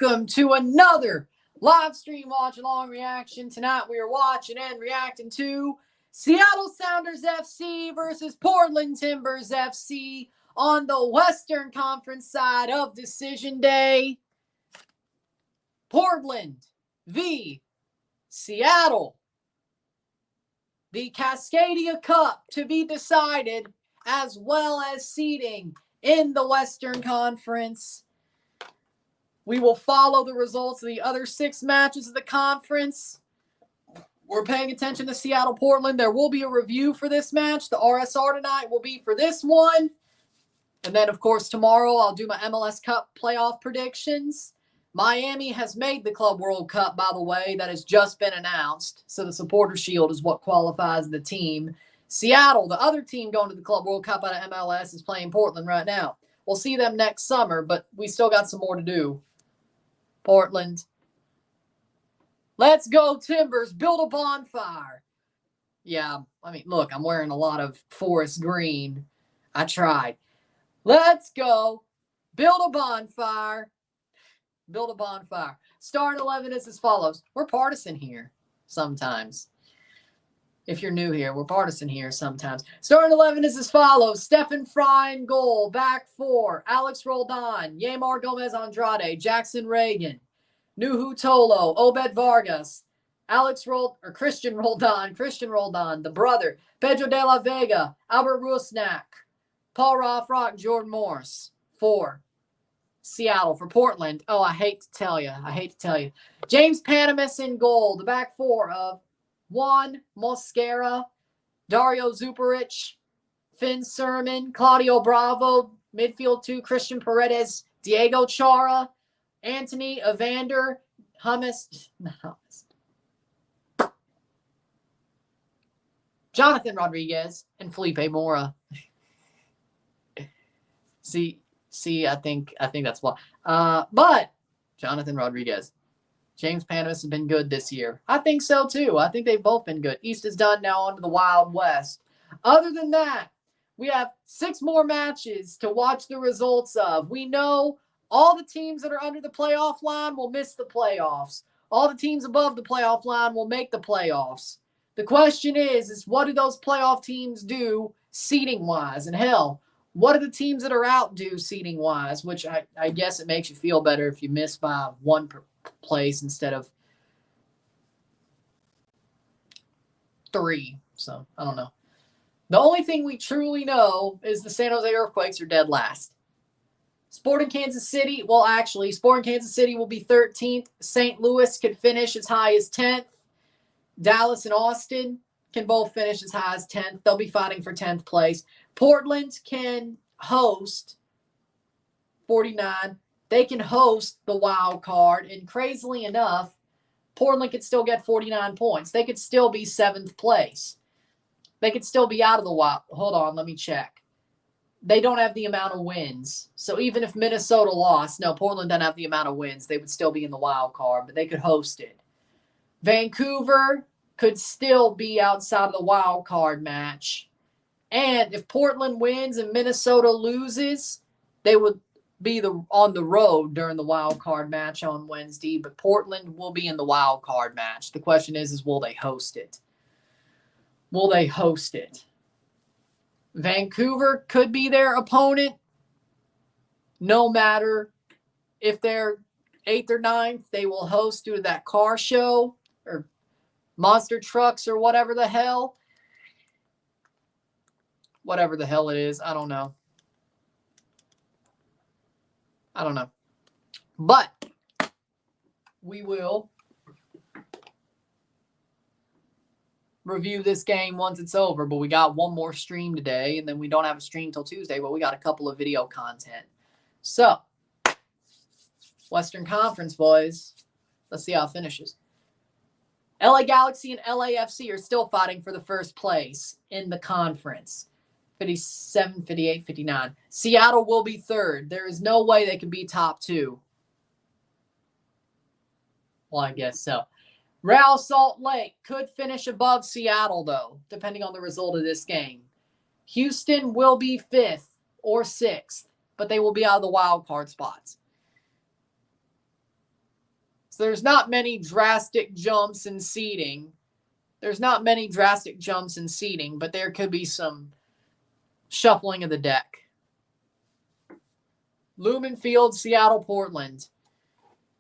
Welcome to another live stream watch along reaction. Tonight we are watching and reacting to Seattle Sounders FC versus Portland Timbers FC on the Western Conference side of Decision Day. Portland v. Seattle. The Cascadia Cup to be decided, as well as seeding in the Western Conference. We will follow the results of the other 6 matches of the conference. We're paying attention to Seattle-Portland. There will be a review for this match. The RSR tonight will be for this one. And then, of course, tomorrow I'll do my MLS Cup playoff predictions. Miami has made the Club World Cup, by the way. That has just been announced. So the Supporter Shield is what qualifies the team. Seattle, the other team going to the Club World Cup out of MLS, is playing Portland right now. We'll see them next summer, but we still got some more to do. Portland. Let's go, Timbers. Build a bonfire. Yeah, I mean, look, I'm wearing a lot of forest green. I tried. Let's go. Build a bonfire. Build a bonfire. Starting 11 is as follows. We're partisan here sometimes. If you're new here, we're partisan here sometimes. Starting 11 is as follows. Stephen Fry in goal. Back 4. Alex Roldan. Yamar Gomez Andrade. Jackson Reagan. Nuhu Tolo. Obed Vargas. Christian Roldan. The brother. Pedro de la Vega. Albert Rusnak. Paul Rothrock. Jordan Morse. 4. Seattle. For Portland. Oh, I hate to tell you. James Panamis in goal. The back 4 of Juan Mosquera, Dario Zuparic, Finn Sermon, Claudio Bravo, midfield 2, Christian Paredes, Diego Chara, Anthony Evander, Jonathan Rodriguez, and Felipe Mora. See, I think that's why. But Jonathan Rodriguez. James Panamis has been good this year. I think so, too. I think they've both been good. East is done, now on to the Wild West. Other than that, we have 6 more matches to watch the results of. We know all the teams that are under the playoff line will miss the playoffs. All the teams above the playoff line will make the playoffs. The question is what do those playoff teams do seeding-wise? And hell, what do the teams that are out do seeding-wise? Which I guess it makes you feel better if you miss by 1 place instead of 3. So, I don't know. The only thing we truly know is the San Jose Earthquakes are dead last. Sporting Kansas City, well, actually, Sporting Kansas City will be 13th. St. Louis could finish as high as 10th. Dallas and Austin can both finish as high as 10th. They'll be fighting for 10th place. Portland can host 49. They can host the wild card, and crazily enough, Portland could still get 49 points. They could still be 7th place. They could still be out of the wild. Hold on, let me check. They don't have the amount of wins. So even if Minnesota lost, no, Portland doesn't have the amount of wins. They would still be in the wild card, but they could host it. Vancouver could still be outside of the wild card match. And if Portland wins and Minnesota loses, they would be on the road during the wild card match on Wednesday, but Portland will be in the wild card match. The question is will they host it? Will they host it? Vancouver could be their opponent, no matter if they're 8th or 9th. They will host due to that car show or monster trucks or whatever the hell. Whatever the hell it is, I don't know. But we will review this game once it's over. But we got one more stream today, and then we don't have a stream till Tuesday, but we got a couple of video content. So, Western Conference, boys. Let's see how it finishes. LA Galaxy and LAFC are still fighting for the first place in the conference. 57, 58, 59. Seattle will be 3rd. There is no way they can be top 2. Well, I guess so. Real Salt Lake could finish above Seattle, though, depending on the result of this game. Houston will be 5th or 6th, but they will be out of the wild card spots. So there's not many drastic jumps in seeding. There's not many drastic jumps in seeding, but there could be some shuffling of the deck. Lumen Field, Seattle, Portland.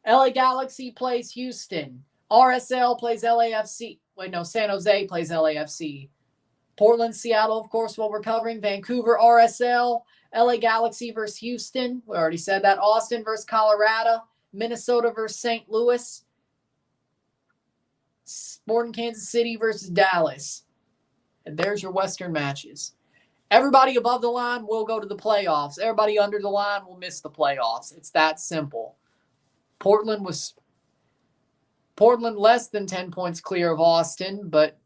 LA Galaxy plays Houston. RSL plays LAFC. Wait, no, San Jose plays LAFC. Portland, Seattle, of course, what we're covering. Vancouver, RSL. LA Galaxy versus Houston. We already said that. Austin versus Colorado. Minnesota versus St. Louis. Sporting Kansas City versus Dallas. And there's your Western matches. Everybody above the line will go to the playoffs. Everybody under the line will miss the playoffs. It's that simple. Portland less than 10 points clear of Austin, but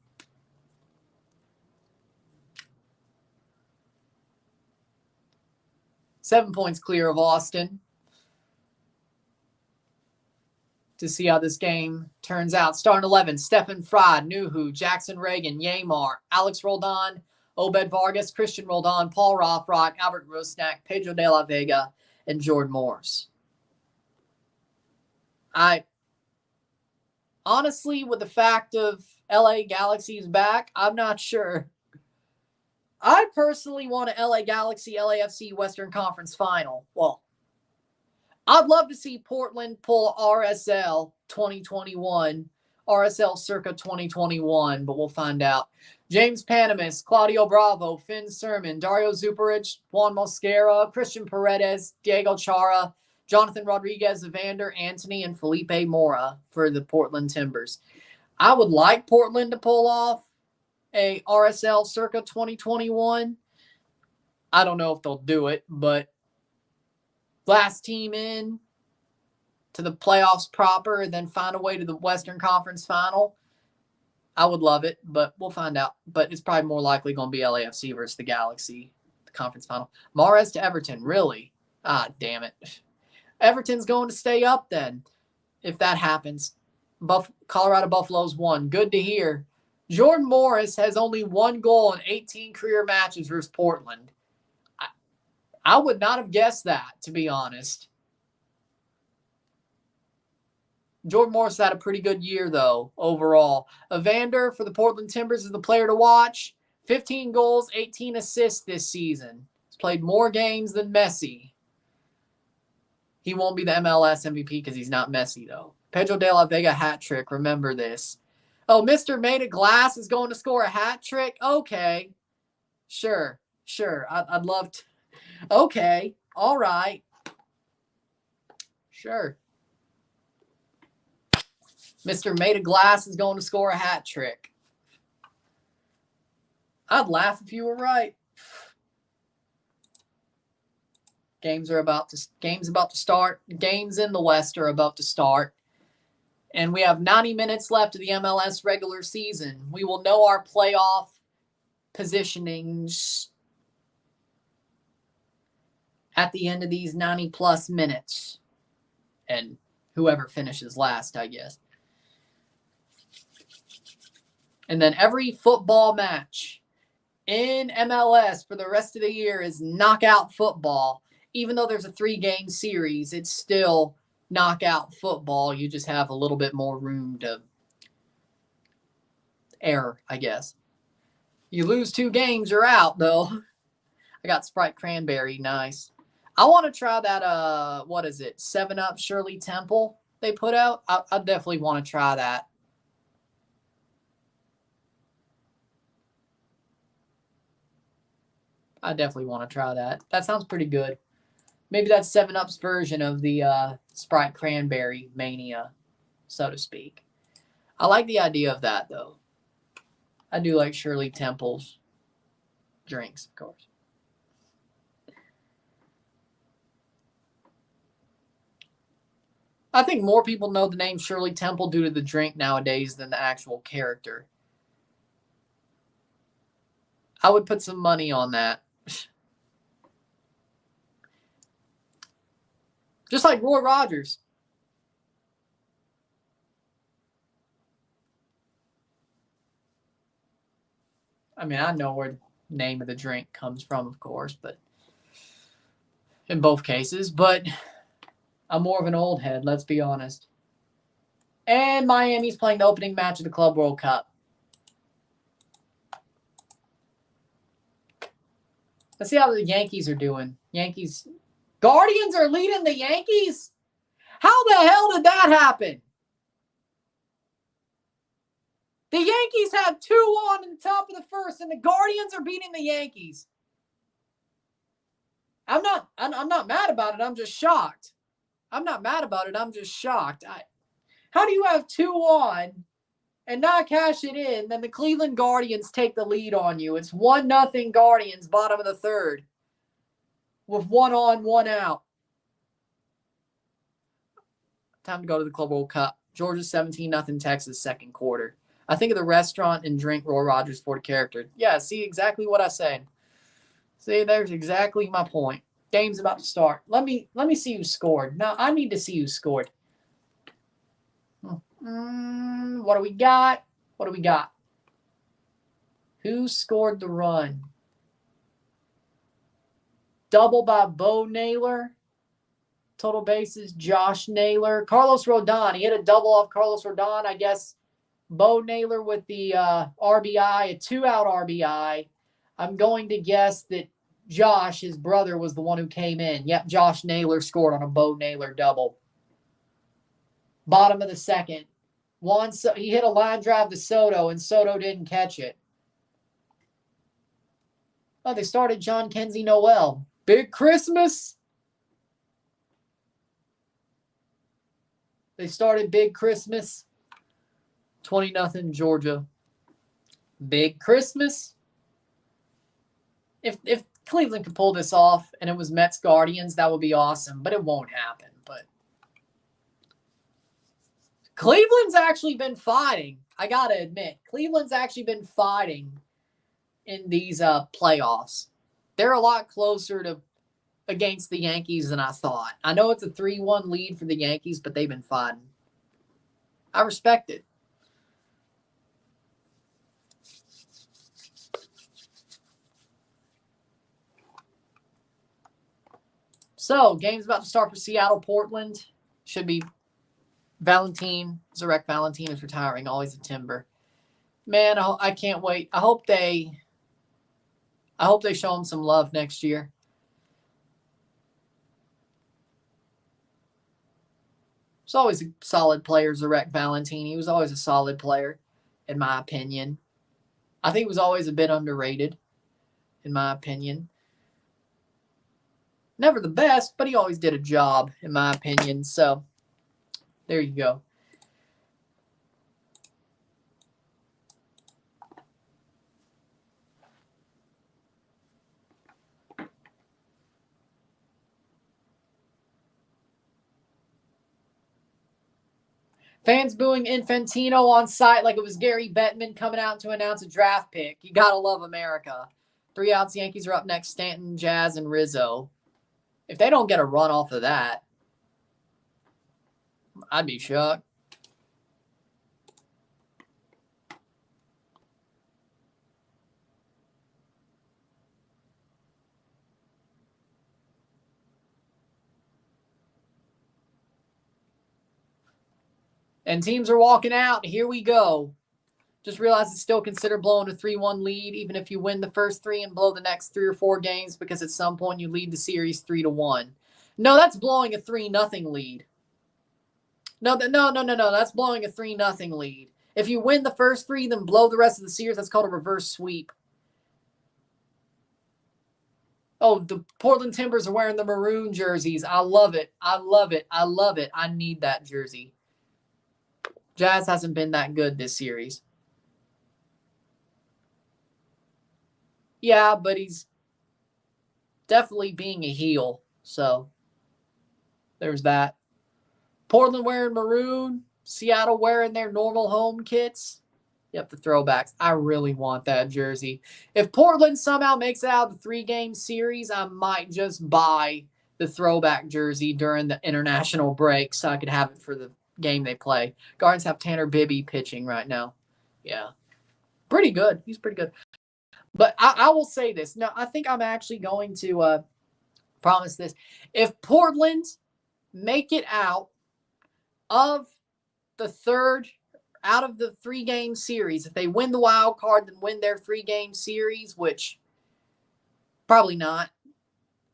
seven points clear of Austin. To see how this game turns out. Starting 11, Stefan Frei, Nuhu, Jackson Reagan, Yamar, Alex Roldan, Obed Vargas, Christian Roldan, Paul Rothrock, Albert Grosnak, Pedro de la Vega, and Jordan Morris. Honestly, with the fact of LA Galaxy's back, I'm not sure. I personally want an LA Galaxy LAFC Western Conference final. Well, I'd love to see Portland pull RSL 2021, RSL circa 2021, but we'll find out. James Panamis, Claudio Bravo, Finn Sermon, Dario Zuparic, Juan Mosquera, Christian Paredes, Diego Chara, Jonathan Rodriguez, Evander Anthony, and Felipe Mora for the Portland Timbers. I would like Portland to pull off a RSL circa 2021. I don't know if they'll do it, but last team in to the playoffs proper and then find a way to the Western Conference final. I would love it, but we'll find out. But it's probably more likely going to be LAFC versus the Galaxy, the conference final. Mahrez to Everton, really? Ah, damn it. Everton's going to stay up then if that happens. Colorado Buffaloes won. Good to hear. Jordan Morris has only one goal in 18 career matches versus Portland. I would not have guessed that, to be honest. Jordan Morris had a pretty good year, though, overall. Evander for the Portland Timbers is the player to watch. 15 goals, 18 assists this season. He's played more games than Messi. He won't be the MLS MVP because he's not Messi, though. Pedro de la Vega hat trick. Remember this. Oh, Mr. Made of Glass is going to score a hat trick? Okay. Sure. I'd love to. Okay. All right. Sure. Mr. Made of Glass is going to score a hat trick. I'd laugh if you were right. Games about to start. Games in the West are about to start. And we have 90 minutes left of the MLS regular season. We will know our playoff positionings at the end of these 90-plus minutes. And whoever finishes last, I guess. And then every football match in MLS for the rest of the year is knockout football. Even though there's a 3-game series, it's still knockout football. You just have a little bit more room to err, I guess. You lose 2 games, you're out, though. I got Sprite Cranberry. Nice. I want to try that, what is it, 7-Up Shirley Temple they put out. I definitely want to try that. I definitely want to try that. That sounds pretty good. Maybe that's 7-Up's version of the Sprite Cranberry Mania, so to speak. I like the idea of that, though. I do like Shirley Temple's drinks, of course. I think more people know the name Shirley Temple due to the drink nowadays than the actual character. I would put some money on that. Just like Roy Rogers. I mean, I know where the name of the drink comes from, of course, but in both cases. But I'm more of an old head, let's be honest. And Miami's playing the opening match of the Club World Cup. Let's see how the Yankees are doing. Guardians are leading the Yankees? How the hell did that happen? The Yankees have 2-1 in the top of the first, and the Guardians are beating the Yankees. I'm not mad about it. I'm just shocked. I'm not mad about it. I'm just shocked. How do you have 2-1 and not cash it in? Then the Cleveland Guardians take the lead on you. It's 1-0 Guardians, bottom of the third, with 1 on, 1 out. Time to go to the Club World Cup. Georgia 17-0 Texas, second quarter. I think of the restaurant and drink Roy Rogers for the character. Yeah, see exactly what I said. See, there's exactly my point. Game's about to start. Let me see who scored. Now, I need to see who scored. What do we got? What do we got? Who scored the run? Double by Bo Naylor. Total bases, Josh Naylor. Carlos Rodon. He hit a double off Carlos Rodon. I guess Bo Naylor with the RBI, a 2-out RBI. I'm going to guess that Josh, his brother, was the one who came in. Yep, Josh Naylor scored on a Bo Naylor double. Bottom of the second. He hit a line drive to Soto, and Soto didn't catch it. Oh, they started John Kenzie Noel. Big Christmas. They started Big Christmas. 20-0 Georgia. Big Christmas. If Cleveland could pull this off and it was Mets Guardians, that would be awesome. But it won't happen. But Cleveland's actually been fighting. I got to admit. Cleveland's actually been fighting in these playoffs. They're a lot closer to against the Yankees than I thought. I know it's a 3-1 lead for the Yankees, but they've been fighting. I respect it. So, game's about to start for Seattle, Portland. Should be Valentin. Zarek Valentin is retiring. Always a Timber. Man, I can't wait. I hope they show him some love next year. He's always a solid player, Zarek Valentin. He was always a solid player, in my opinion. I think he was always a bit underrated, in my opinion. Never the best, but he always did a job, in my opinion. So, there you go. Fans booing Infantino on site like it was Gary Bettman coming out to announce a draft pick. You gotta love America. 3 outs, Yankees are up next. Stanton, Jazz, and Rizzo. If they don't get a run off of that, I'd be shocked. And teams are walking out. Here we go. Just realize it's still considered blowing a 3-1 lead, even if you win the first 3 and blow the next 3 or 4 games, because at some point you lead the series 3-1. No, that's blowing a 3-0 lead. No. That's blowing a 3-0 lead. If you win the first 3, then blow the rest of the series, that's called a reverse sweep. Oh, the Portland Timbers are wearing the maroon jerseys. I love it. I love it. I love it. I need that jersey. Jazz hasn't been that good this series. Yeah, but he's definitely being a heel. So, there's that. Portland wearing maroon. Seattle wearing their normal home kits. Yep, the throwbacks. I really want that jersey. If Portland somehow makes it out of the 3-game series, I might just buy the throwback jersey during the international break so I could have it for the game they play. Guardians have Tanner Bibby pitching right now. Yeah. Pretty good. He's pretty good. But I will say this. Now, I think I'm actually going to promise this. If Portland make it out of the third out of the 3-game series. If they win the wild card, then win their 3-game series, which probably not.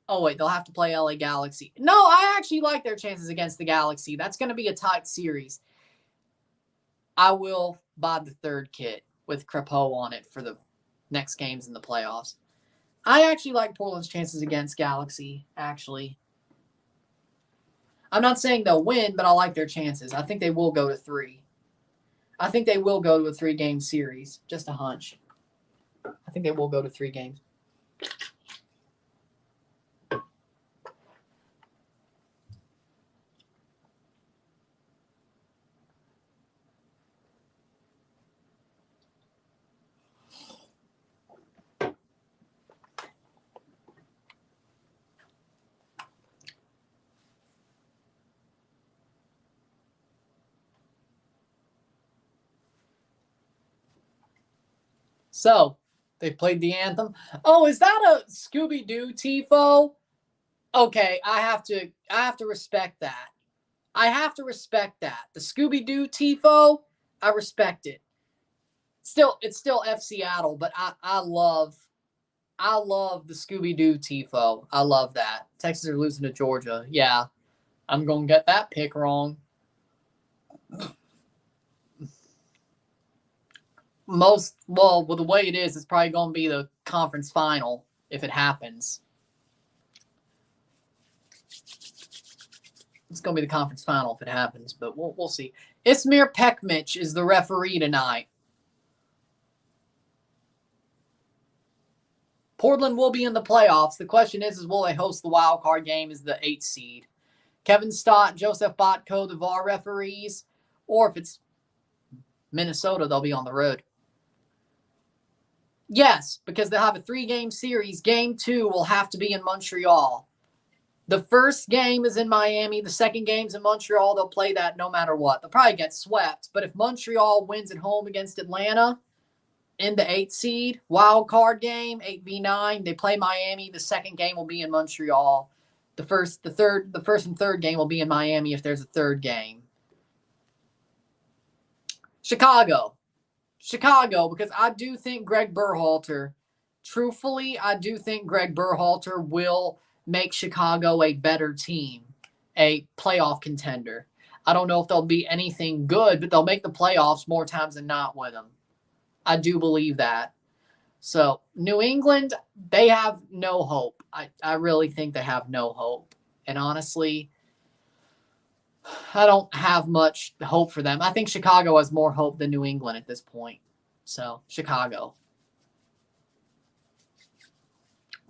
Oh, wait, they'll have to play LA Galaxy. No, I actually like their chances against the Galaxy. That's going to be a tight series. I will buy the third kit with Crepeau on it for the next games in the playoffs. I actually like Portland's chances against Galaxy, actually. I'm not saying they'll win, but I like their chances. I think they will go to 3. I think they will go to a 3-game series. Just a hunch. I think they will go to 3 games. So, they played the anthem. Oh, is that a Scooby-Doo tifo? Okay, I have to respect that. I have to respect that. The Scooby-Doo tifo, I respect it. It's still F Seattle, but I love the Scooby-Doo tifo. I love that. Texas are losing to Georgia. Yeah, I'm going to get that pick wrong. With the way it is, it's probably going to be the conference final if it happens. It's going to be the conference final if it happens, but we'll see. Ismir Pekmic is the referee tonight. Portland will be in the playoffs. The question is will they host the wild card game as the 8th seed? Kevin Stott, Joseph Botko, the VAR referees, or if it's Minnesota, they'll be on the road. Yes, because they'll have a 3-game series. Game 2 will have to be in Montreal. The first game is in Miami. The second game's in Montreal. They'll play that no matter what. They'll probably get swept. But if Montreal wins at home against Atlanta in the 8th seed, wild card game, 8v9, they play Miami. The second game will be in Montreal. The first and third game will be in Miami if there's a third game. Chicago, because I do think Greg Berhalter, truthfully, I do think Greg Berhalter will make Chicago a better team, a playoff contender. I don't know if they'll be anything good, but they'll make the playoffs more times than not with them. I do believe that. So, New England, they have no hope. I really think they have no hope. And honestly, I don't have much hope for them. I think Chicago has more hope than New England at this point. So, Chicago.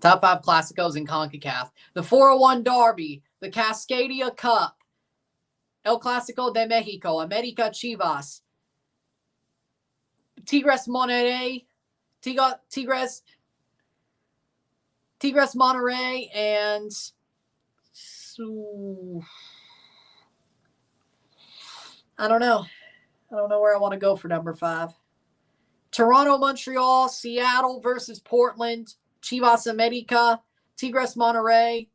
Top 5 Clásicos in CONCACAF. The 401 Derby, the Cascadia Cup, El Clásico de México, América Chivas, Tigres Monterrey, Tigres Monterrey, and I don't know. I don't know where I want to go for number 5. Toronto, Montreal, Seattle versus Portland, Chivas America, Tigres Monterrey.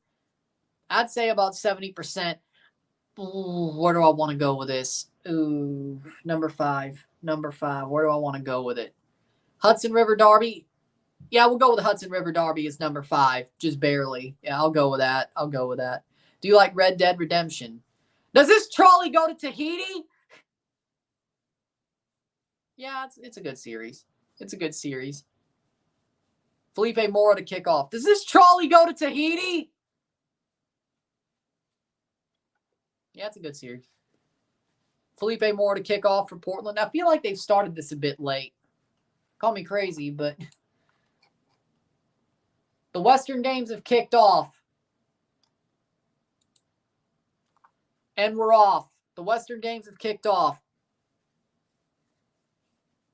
I'd say about 70%. Where do I want to go with this? Number 5. Where do I want to go with it? Hudson River Derby. Yeah, we'll go with the Hudson River Derby as number 5, just barely. Yeah, I'll go with that. Do you like Red Dead Redemption? Does this trolley go to Tahiti? Yeah, it's a good series. Felipe Mora to kick off. Does this trolley go to Tahiti? Yeah, it's a good series. Felipe Mora to kick off for Portland. I feel like they've started this a bit late. Call me crazy, but the Western games have kicked off. And we're off. The Western games have kicked off.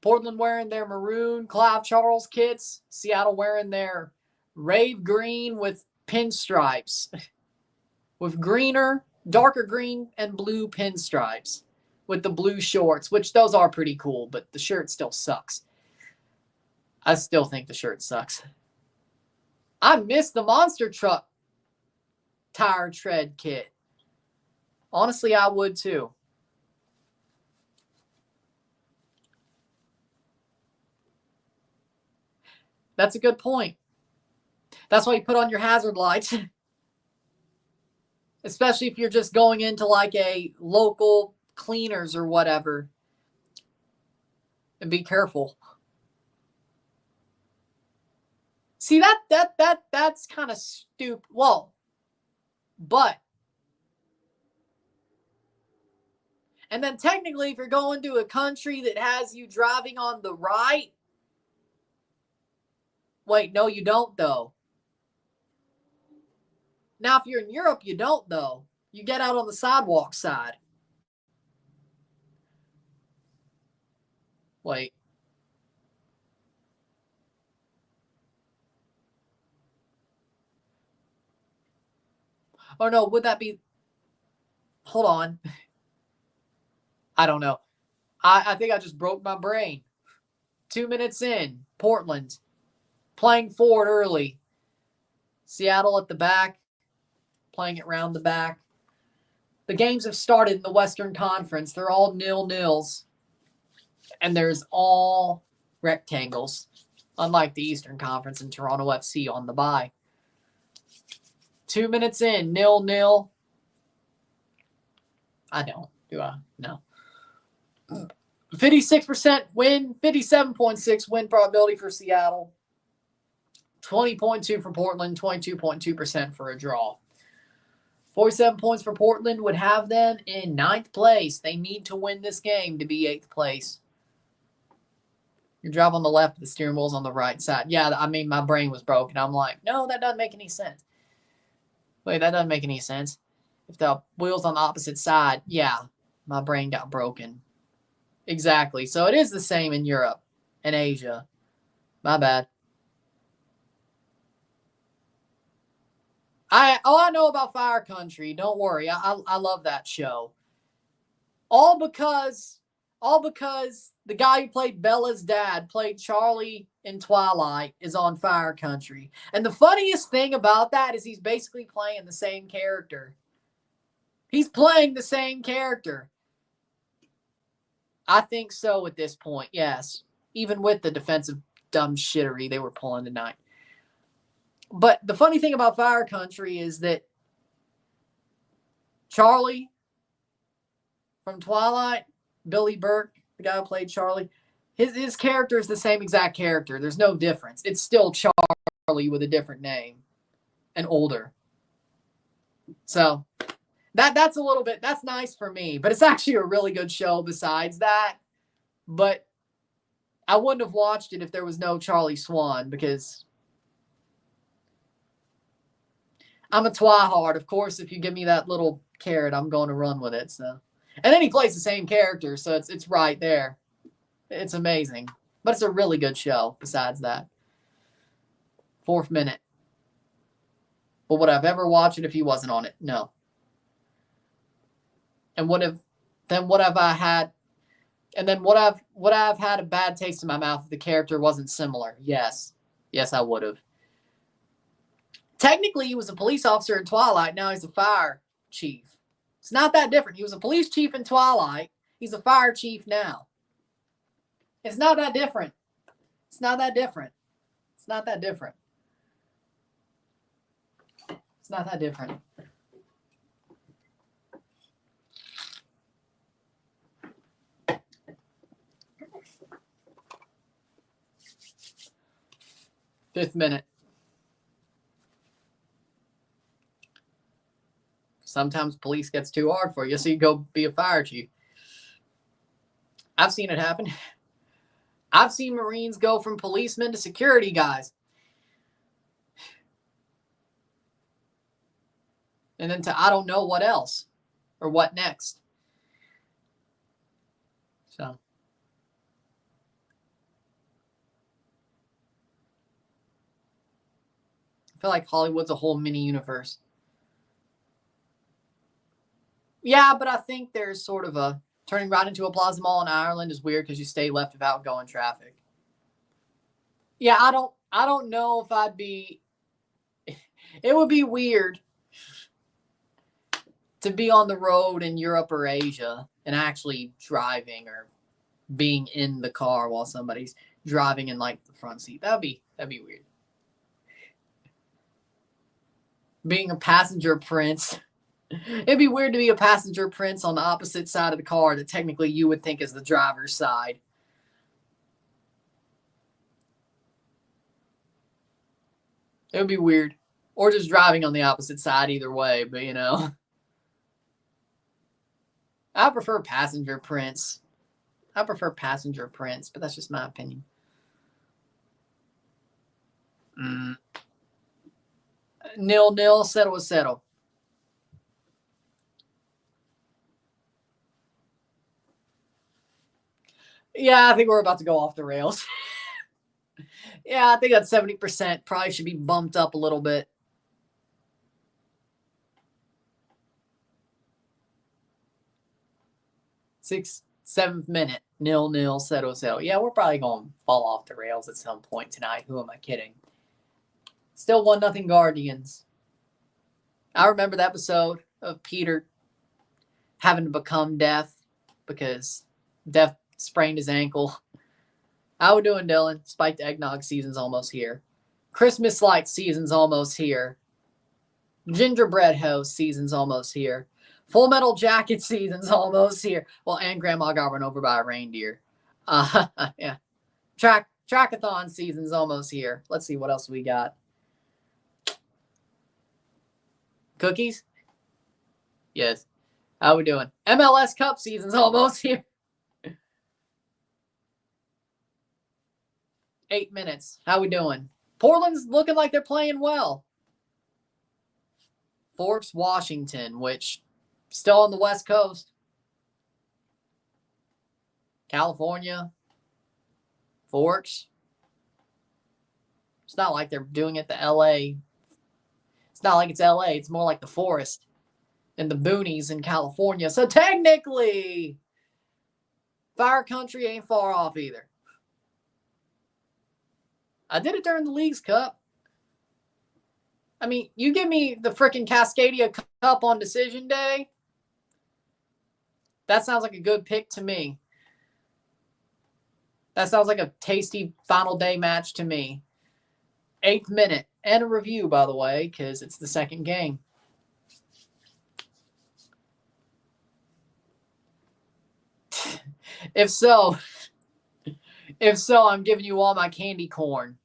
Portland wearing their maroon Clive Charles kits. Seattle wearing their rave green with pinstripes. With darker green and blue pinstripes. With the blue shorts, which those are pretty cool, but the shirt still sucks. I still think the shirt sucks. I miss the monster truck tire tread kit. Honestly, I would too. That's a good point. That's why you put on your hazard lights. Especially if you're just going into like a local cleaners or whatever. And be careful. See, that's kind of stupid. Well, but. And then technically, if you're going to a country that has you driving on the right. Wait, no, you don't, though. Now, if you're in Europe, you don't, though. You get out on the sidewalk side. Wait. Oh, no, would that be... Hold on. I don't know. I think I just broke my brain. 2 minutes in, Portland. Playing forward early. Seattle at the back. Playing it round the back. The games have started in the Western Conference. They're all 0-0s. And there's all rectangles. Unlike the Eastern Conference and Toronto FC on the bye. 2 minutes in, 0-0. I don't. Do I? No. 56% win, 57.6 win probability for Seattle. 20.2 for Portland, 22.2% for a draw. 47 points for Portland would have them in 9th place. They need to win this game to be 8th place. Your drive on the left, the steering wheel's on the right side. Yeah, I mean, my brain was broken. I'm like, no, that doesn't make any sense. Wait, that doesn't make any sense. If the wheel's on the opposite side, yeah, my brain got broken. Exactly. So it is the same in Europe and Asia. My bad. I know about Fire Country. Don't worry. I love that show. All because the guy who played Bella's dad played Charlie in Twilight is on Fire Country. And the funniest thing about that is he's basically playing the same character. He's playing the same character. I think so at this point, yes. Even with the defensive dumb shittery they were pulling tonight. But the funny thing about Fire Country is that Charlie from Twilight, Billy Burke, the guy who played Charlie, his character is the same exact character. There's no difference. It's still Charlie with a different name and older. So that's a little bit, that's nice for me. But it's actually a really good show besides that. But I wouldn't have watched it if there was no Charlie Swan because I'm a twihard. Of course, if you give me that little carrot, I'm going to run with it. So, and then he plays the same character, so it's right there. It's amazing. But it's a really good show besides that. 4th minute. But would I've ever watched it if he wasn't on it? No. And would I've had a bad taste in my mouth if the character wasn't similar? Yes. Yes, I would have. Technically, he was a police officer in Twilight. Now he's a fire chief. It's not that different. He was a police chief in Twilight. He's a fire chief now. It's not that different. It's not that different. It's not that different. It's not that different. Fifth minute. Sometimes police gets too hard for you, so you go be a fire chief. I've seen it happen. I've seen Marines go from policemen to security guys. And then to I don't know what else or what next. So. I feel like Hollywood's a whole mini universe. Yeah, but I think there's sort of a turning right into a Plaza Mall in Ireland is weird because you stay left of outgoing traffic. Yeah, I don't know if I'd be. It would be weird to be on the road in Europe or Asia and actually driving or being in the car while somebody's driving in like the front seat. That'd be weird. Being a passenger prince. It'd be weird to be a passenger prince on the opposite side of the car that technically you would think is the driver's side. It would be weird. Or just driving on the opposite side either way, but you know. I prefer passenger prince. I prefer passenger prince, but that's just my opinion. 0-0, settle. Yeah, I think we're about to go off the rails. Yeah, I think that 70% probably should be bumped up a little bit. 6th, 7th minute, 0-0, settle. Yeah, we're probably going to fall off the rails at some point tonight. Who am I kidding? Still 1-0 Guardians. I remember the episode of Peter having to become Death because Death sprained his ankle. How we doing, Dylan? Spiked eggnog season's almost here. Christmas light season's almost here. Gingerbread house season's almost here. Full Metal Jacket season's almost here. Well, and Grandma got run over by a reindeer. Yeah. Trackathon season's almost here. Let's see what else we got. Cookies? Yes. How we doing? MLS Cup season's almost here. 8 minutes. How we doing? Portland's looking like they're playing well. Forks, Washington, which still on the West Coast. California. Forks. It's not like they're doing it to LA. It's not like it's LA. It's more like the forest and the boonies in California. So technically, Fire Country ain't far off either. I did it during the Leagues Cup. I mean, you give me the freaking Cascadia Cup on decision day. That sounds like a good pick to me. That sounds like a tasty final day match to me. 8th minute. And a review, by the way, because it's the second game. If so, I'm giving you all my candy corn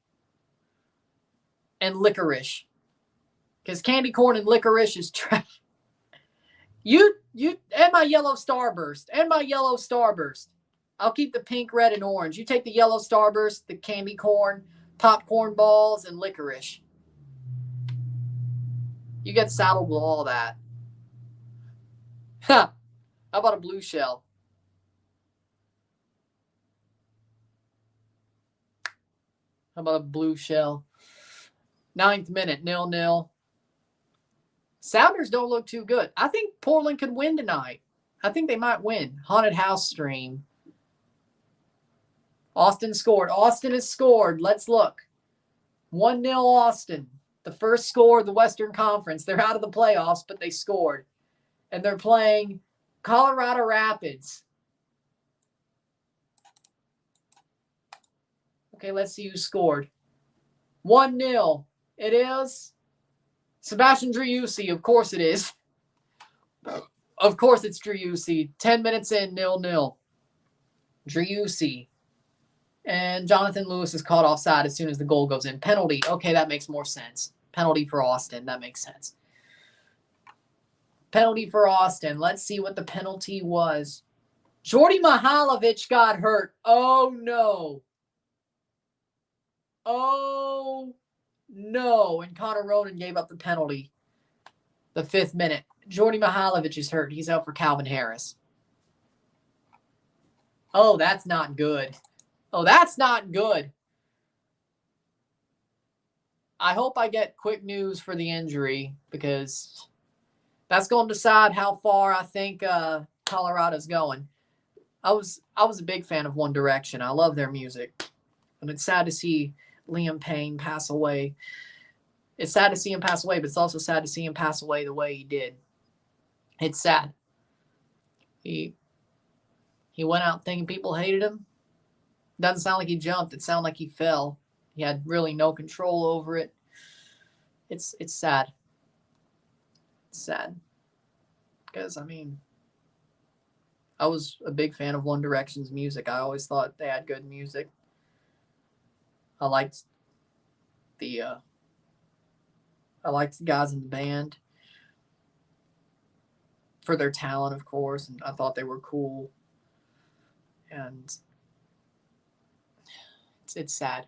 and licorice. Because candy corn and licorice is trash. You and my yellow starburst. I'll keep the pink, red, and orange. You take the yellow starburst, the candy corn, popcorn balls, and licorice. You get saddled with all that. How about a blue shell? How about a blue shell? 9th minute, 0-0. Sounders don't look too good. I think Portland could win tonight. I think they might win. Haunted House stream. Austin scored. Austin has scored. Let's look. 1-0 Austin. The first score of the Western Conference. They're out of the playoffs, but they scored. And they're playing Colorado Rapids. Okay, let's see who scored. 1-0. It is Sebastian Driussi. Of course it is. Of course it's Driussi. 10 minutes in, 0-0. Driussi. And Jonathan Lewis is caught offside as soon as the goal goes in. Penalty. Okay, that makes more sense. Penalty for Austin. That makes sense. Penalty for Austin. Let's see what the penalty was. Jordy Mihailovic got hurt. Oh, no. Oh, no. And Connor Ronan gave up the penalty. The 5th minute. Jordy Mihailovic is hurt. He's out for Calvin Harris. Oh, that's not good. Oh, that's not good. I hope I get quick news for the injury because that's going to decide how far I think Colorado's going. I was a big fan of One Direction. I love their music. And it's sad to see Liam Payne pass away. It's sad to see him pass away, but it's also sad to see him pass away the way he did. It's sad. He went out thinking people hated him. Doesn't sound like he jumped. It sounded like he fell. He had really no control over it. It's sad. It's sad. Because, I mean, I was a big fan of One Direction's music. I always thought they had good music. I liked the guys in the band for their talent, of course, and I thought they were cool. And it's sad.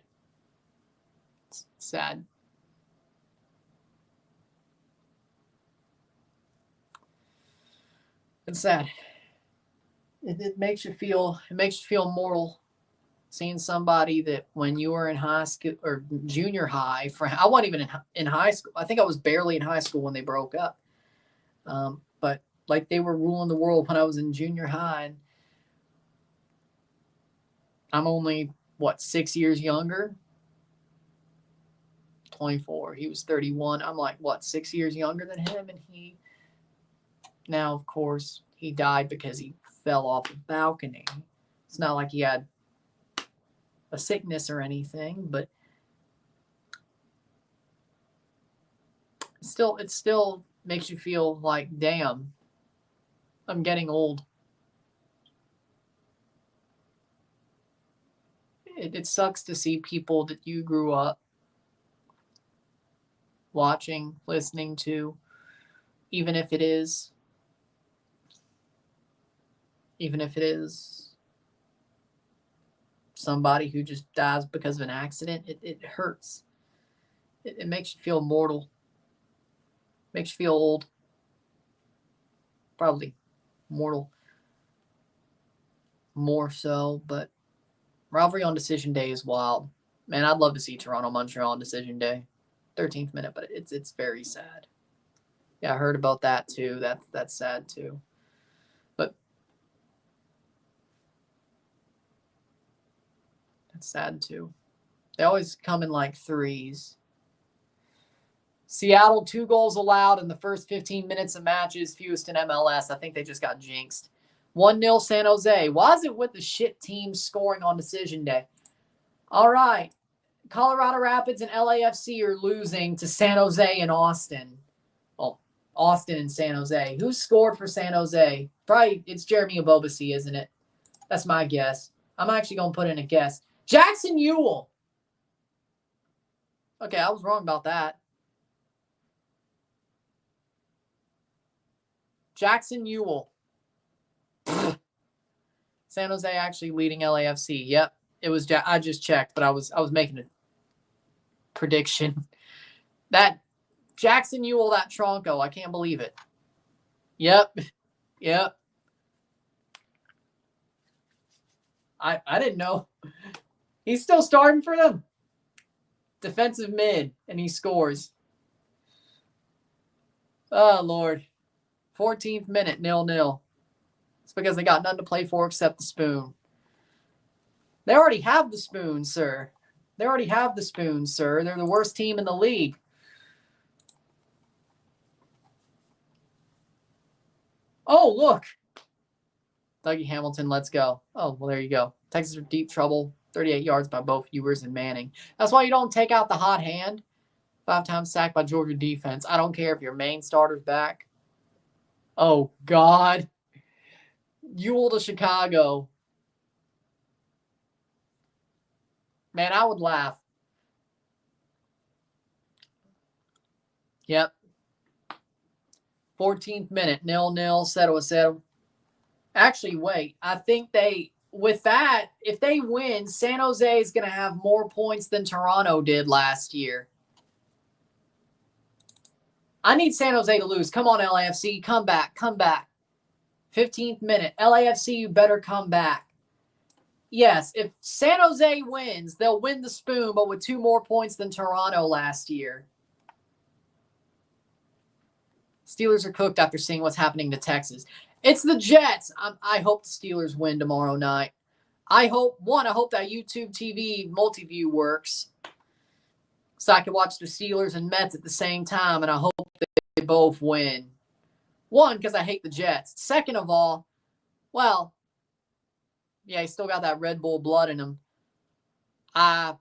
It's sad. It's sad. It makes you feel mortal, seeing somebody that when you were in high school or junior high, I wasn't even in high school. I think I was barely in high school when they broke up. But like they were ruling the world when I was in junior high. And I'm only, 6 years younger? 24. He was 31. I'm like, 6 years younger than him? And now, of course, he died because he fell off a balcony. It's not like he had a sickness or anything, but it still makes you feel like, damn, I'm getting old. It sucks to see people that you grew up watching, listening to, even if it is somebody who just dies because of an accident. It hurts. It makes you feel mortal. Makes you feel old. Probably mortal. More so, but rivalry on decision day is wild. Man, I'd love to see Toronto-Montreal on decision day. 13th minute, but it's very sad. Yeah, I heard about that too. That's sad too. But that's sad too. They always come in like threes. Seattle, 2 goals allowed in the first 15 minutes of matches, fewest in MLS. I think they just got jinxed. 1-0 San Jose. Why is it with the shit teams scoring on decision day? All right. Colorado Rapids and LAFC are losing to San Jose and Austin. Well, Austin and San Jose. Who scored for San Jose? Probably it's Jeremy Ebobisse, isn't it? That's my guess. I'm actually going to put in a guess. Jackson Ewell. Okay, I was wrong about that. Jackson Ewell. San Jose actually leading LAFC. Yep, it was. I just checked, but I was making a prediction. That Jackson Ewell, that Tronco, I can't believe it. Yep. I didn't know. He's still starting for them. Defensive mid, and he scores. Oh, Lord. 14th minute, 0-0. It's because they got nothing to play for except the spoon. They already have the spoon, sir. They're the worst team in the league. Oh, look. Dougie Hamilton, let's go. Oh, well, there you go. Texas are deep trouble. 38 yards by both Ewers and Manning. That's why you don't take out the hot hand. 5 times sacked by Georgia defense. I don't care if your main starter's back. Oh, God. Ewell to Chicago. Man, I would laugh. Yep. 14th minute, 0-0, settle. Actually, wait. I think with that, if they win, San Jose is going to have more points than Toronto did last year. I need San Jose to lose. Come on, LAFC. Come back. 15th minute. LAFC, you better come back. Yes, if San Jose wins, they'll win the spoon, but with 2 more points than Toronto last year. Steelers are cooked after seeing what's happening to Texas. It's the Jets. I hope the Steelers win tomorrow night. I hope that YouTube TV multi-view works so I can watch the Steelers and Mets at the same time, and I hope they both win. 1, because I hate the Jets. Second of all, well, yeah, he still got that Red Bull blood in him. I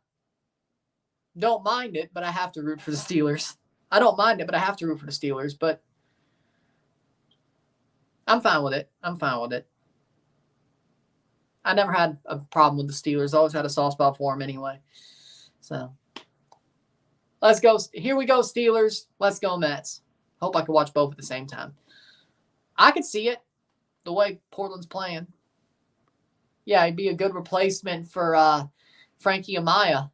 don't mind it, but I have to root for the Steelers. I don't mind it, but I have to root for the Steelers. But I'm fine with it. I'm fine with it. I never had a problem with the Steelers. I always had a soft spot for them anyway. So let's go. Here we go, Steelers. Let's go, Mets. Hope I can watch both at the same time. I could see it, the way Portland's playing. Yeah, he'd be a good replacement for Frankie Amaya.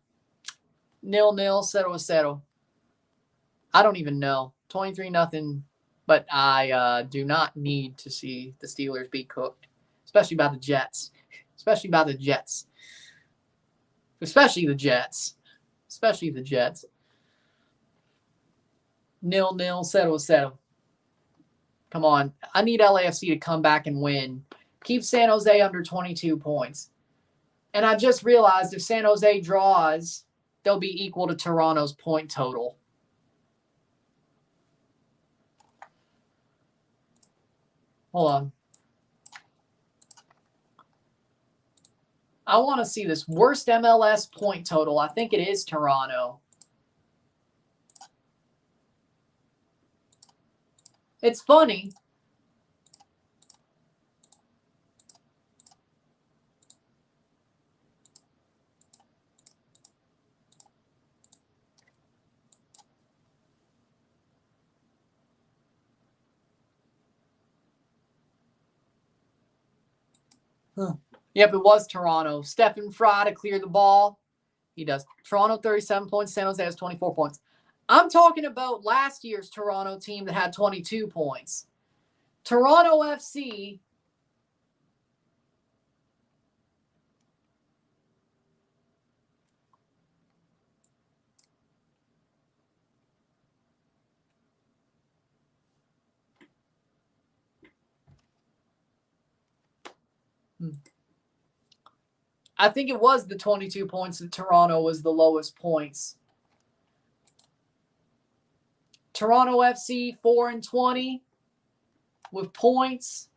0-0, 0-0. I don't even know. 23-0. But I do not need to see the Steelers be cooked, especially by the Jets. Especially by the Jets. Especially the Jets. 0-0, 0-0. Come on. I need LAFC to come back and win. Keep San Jose under 22 points. And I just realized if San Jose draws, they'll be equal to Toronto's point total. Hold on. I want to see this worst MLS point total. I think it is Toronto. It's funny. Yep, it was Toronto. Stephen Fry to clear the ball. He does. Toronto 37 points. San Jose has 24 points. I'm talking about last year's Toronto team that had 22 points. Toronto FC. I think it was the 22 points that Toronto was the lowest points. Toronto FC 4-20 with points.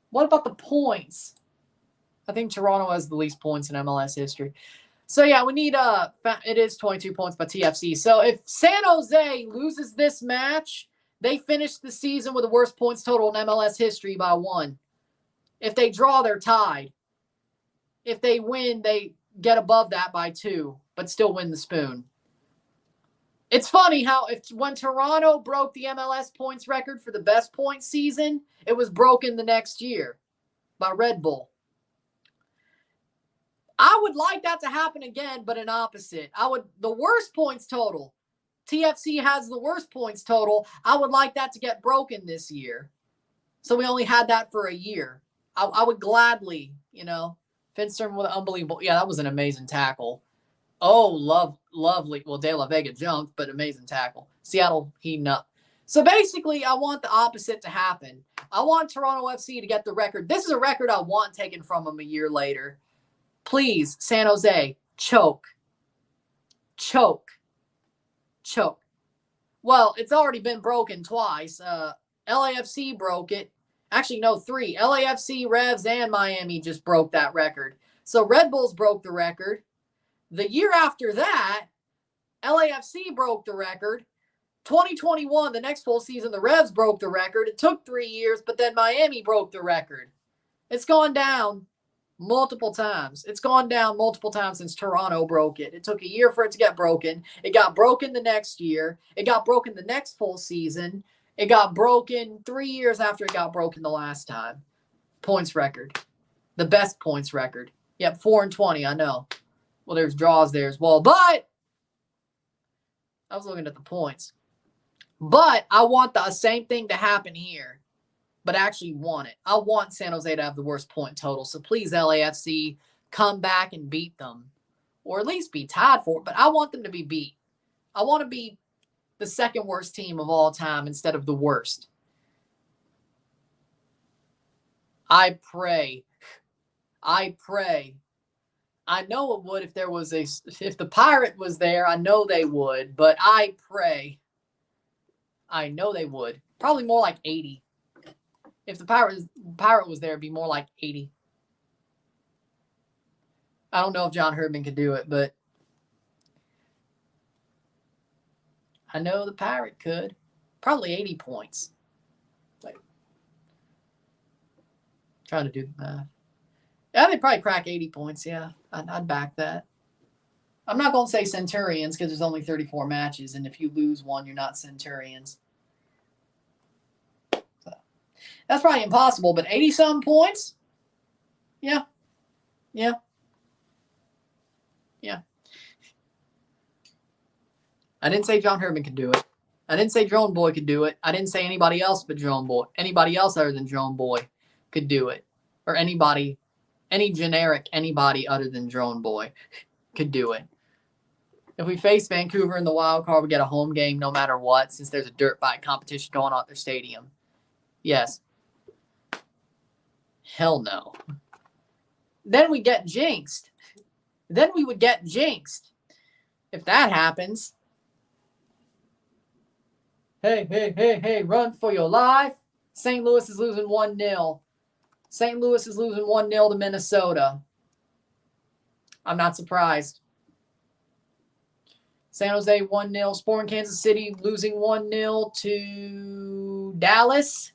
What about the points? I think Toronto has the least points in MLS history. So yeah, we need it is 22 points by TFC. So if San Jose loses this match, they finish the season with the worst points total in MLS history by 1. If they draw, they're tied. If they win, they get above that by 2, but still win the spoon. It's funny how when Toronto broke the MLS points record for the best points season, it was broken the next year by Red Bull. I would like that to happen again, but an opposite. The worst points total. TFC has the worst points total. I would like that to get broken this year. So we only had that for a year. I would gladly, Finstrom with an unbelievable. Yeah, that was an amazing tackle. Oh, lovely. Well, De La Vega jumped, but amazing tackle. Seattle heating up. So basically, I want the opposite to happen. I want Toronto FC to get the record. This is a record I want taken from them a year later. Please, San Jose, choke. Well, it's already been broken twice. LAFC broke it. Actually, no, 3. LAFC, Revs, and Miami just broke that record. So Red Bulls broke the record. The year after that, LAFC broke the record. 2021, the next full season, the Revs broke the record. It took 3 years, but then Miami broke the record. It's gone down multiple times. It's gone down multiple times since Toronto broke it. It took a year for it to get broken. It got broken the next year. It got broken the next full season. It got broken 3 years after it got broken the last time. Points record. The best points record. Yep, 4-20, I know. Well, there's draws there as well. But I was looking at the points. But I want the same thing to happen here. But actually want it. I want San Jose to have the worst point total. So please, LAFC, come back and beat them. Or at least be tied for it. But I want them to be beat. I want to be the second worst team of all time instead of the worst. I pray. I know it would if the Pirate was there. I know they would. But I pray. I know they would. Probably more like 80. If the Pirate was there, it'd be more like 80. I don't know if John Herdman could do it, but I know the Pirate could. Probably 80 points. Like, trying to do the math. Yeah, they'd probably crack 80 points. Yeah, I'd back that. I'm not going to say Centurions because there's only 34 matches, and if you lose one, you're not Centurions. So, that's probably impossible, but 80-some points? Yeah. Yeah. Yeah. I didn't say John Herdman could do it. I didn't say Drone Boy could do it. I didn't say anybody else but Drone Boy. Anybody else other than Drone Boy could do it. Or anybody, any generic anybody other than Drone Boy could do it. If we face Vancouver in the wild card, we get a home game no matter what, since there's a dirt bike competition going on at their stadium. Yes. Hell no. Then we get jinxed. Then we would get jinxed. If that happens. Hey, run for your life. St. Louis is losing 1-0. St. Louis is losing 1-0 to Minnesota. I'm not surprised. San Jose 1-0. Sporting Kansas City losing 1-0 to Dallas.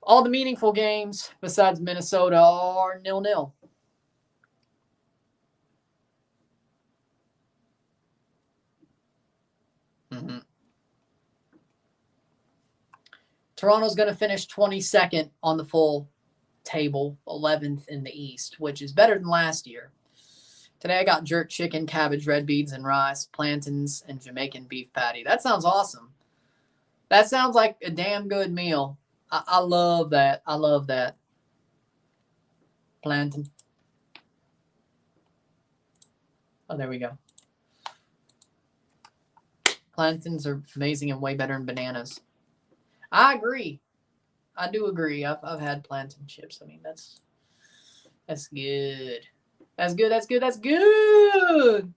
All the meaningful games besides Minnesota are 0-0. Mm-hmm. Toronto's going to finish 22nd on the full table, 11th in the East, which is better than last year. Today I got jerk chicken, cabbage, red beans, and rice, plantains, and Jamaican beef patty. That sounds awesome. That sounds like a damn good meal. I love that. I love that. Plantain. Oh, there we go. Plantains are amazing and way better than bananas. I agree. I do agree. I've had plantain chips. I mean, that's good. That's good.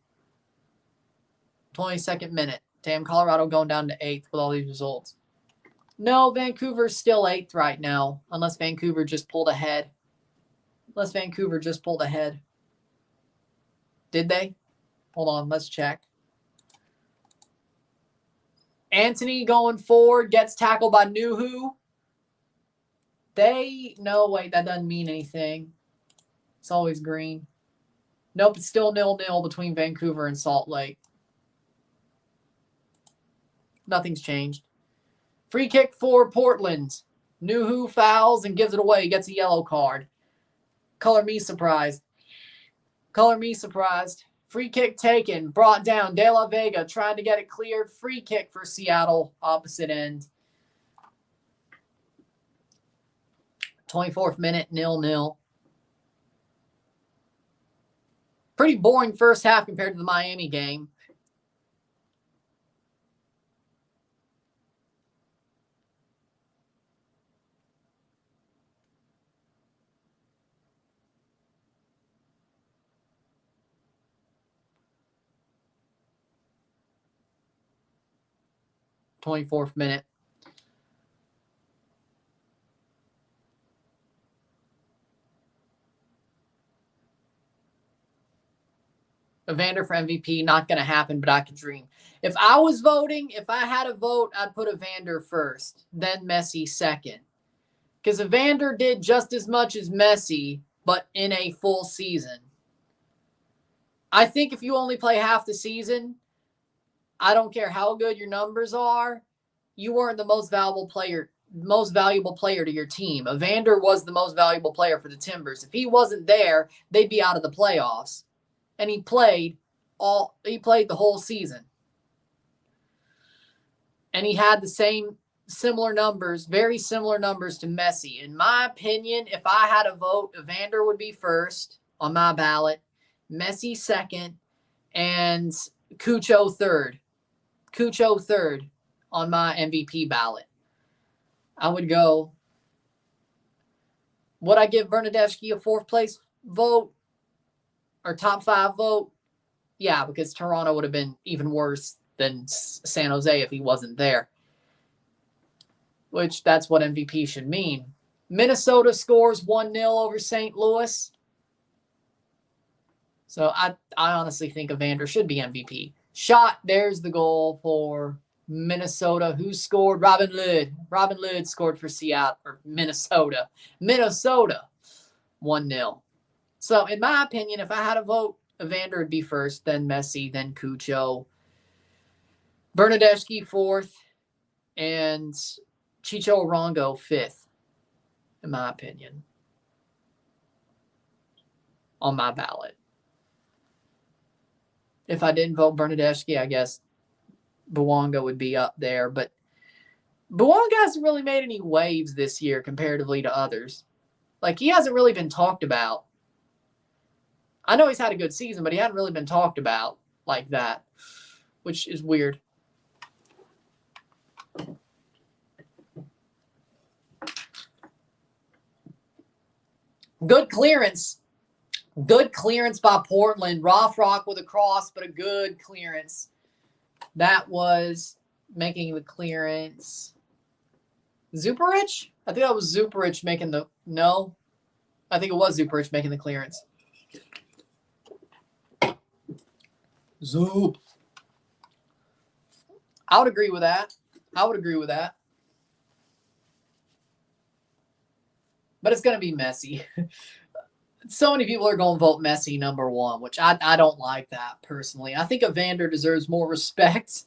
22nd minute. Damn, Colorado going down to 8th with all these results. No, Vancouver's still 8th right now, unless Vancouver just pulled ahead. Did they? Hold on, let's check. Anthony going forward, gets tackled by Nuhu. No, wait, that doesn't mean anything. It's always green. Nope, it's still 0-0 between Vancouver and Salt Lake. Nothing's changed. Free kick for Portland. Nuhu fouls and gives it away. Gets a yellow card. Color me surprised. Free kick taken. Brought down. De La Vega trying to get it cleared. Free kick for Seattle. Opposite end. 24th minute. 0-0. Pretty boring first half compared to the Miami game. '24th minute. Evander for MVP, not going to happen, but I could dream. If I was voting, if I had a vote, I'd put Evander first, then Messi second. Because Evander did just as much as Messi, but in a full season. I think if you only play half the season, I don't care how good your numbers are, you weren't the most valuable player to your team. Evander was the most valuable player for the Timbers. If he wasn't there, they'd be out of the playoffs. And he played the whole season. And he had the similar numbers, very similar numbers to Messi. In my opinion, if I had a vote, Evander would be first on my ballot, Messi second, and Cucho third. Cucho third on my MVP ballot. I would go, would I give Bernadeschi a fourth place vote? Or top 5 vote? Yeah, because Toronto would have been even worse than San Jose if he wasn't there. which that's what MVP should mean. Minnesota scores 1-0 over St. Louis. So I honestly think Evander should be MVP. Shot, there's the goal for Minnesota. Who scored? Robin Lod. Robin Lod scored for Seattle, or Minnesota. Minnesota, 1-0. So in my opinion, if I had to vote, Evander would be first, then Messi, then Cucho. Bernadeschi fourth, and Chicho Arango fifth, in my opinion, on my ballot. If I didn't vote Bernadeschi, I guess Bouanga would be up there. But Bouanga hasn't really made any waves this year comparatively to others. Like, he hasn't really been talked about. I know he's had a good season, but he hadn't really been talked about like that, which is weird. Good clearance. Good clearance by Portland. Rothrock with a cross, but a good clearance. That was making the clearance. Zuperich? I think that was Zuperich making the... No. I think it was Zuperich making the clearance. Zoop. I would agree with that. But it's going to be Messi. So many people are going to vote Messi number one, which I don't like that personally. I think Evander deserves more respect.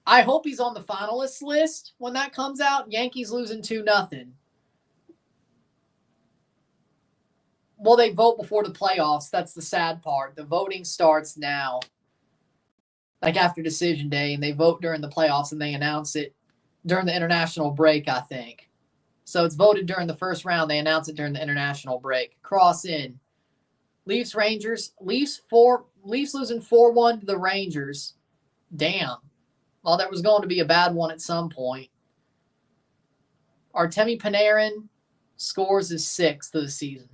I hope he's on the finalists list when that comes out. Yankees losing 2-0. Well, they vote before the playoffs. That's the sad part. The voting starts now, like after decision day, and they vote during the playoffs, and they announce it during the international break, I think. So it's voted during the first round. They announce it during the international break. Cross in. Leafs, Rangers. Leafs losing 4-1 to the Rangers. Damn. Well, that was going to be a bad one at some point. Artemi Panarin scores his 6th of the season.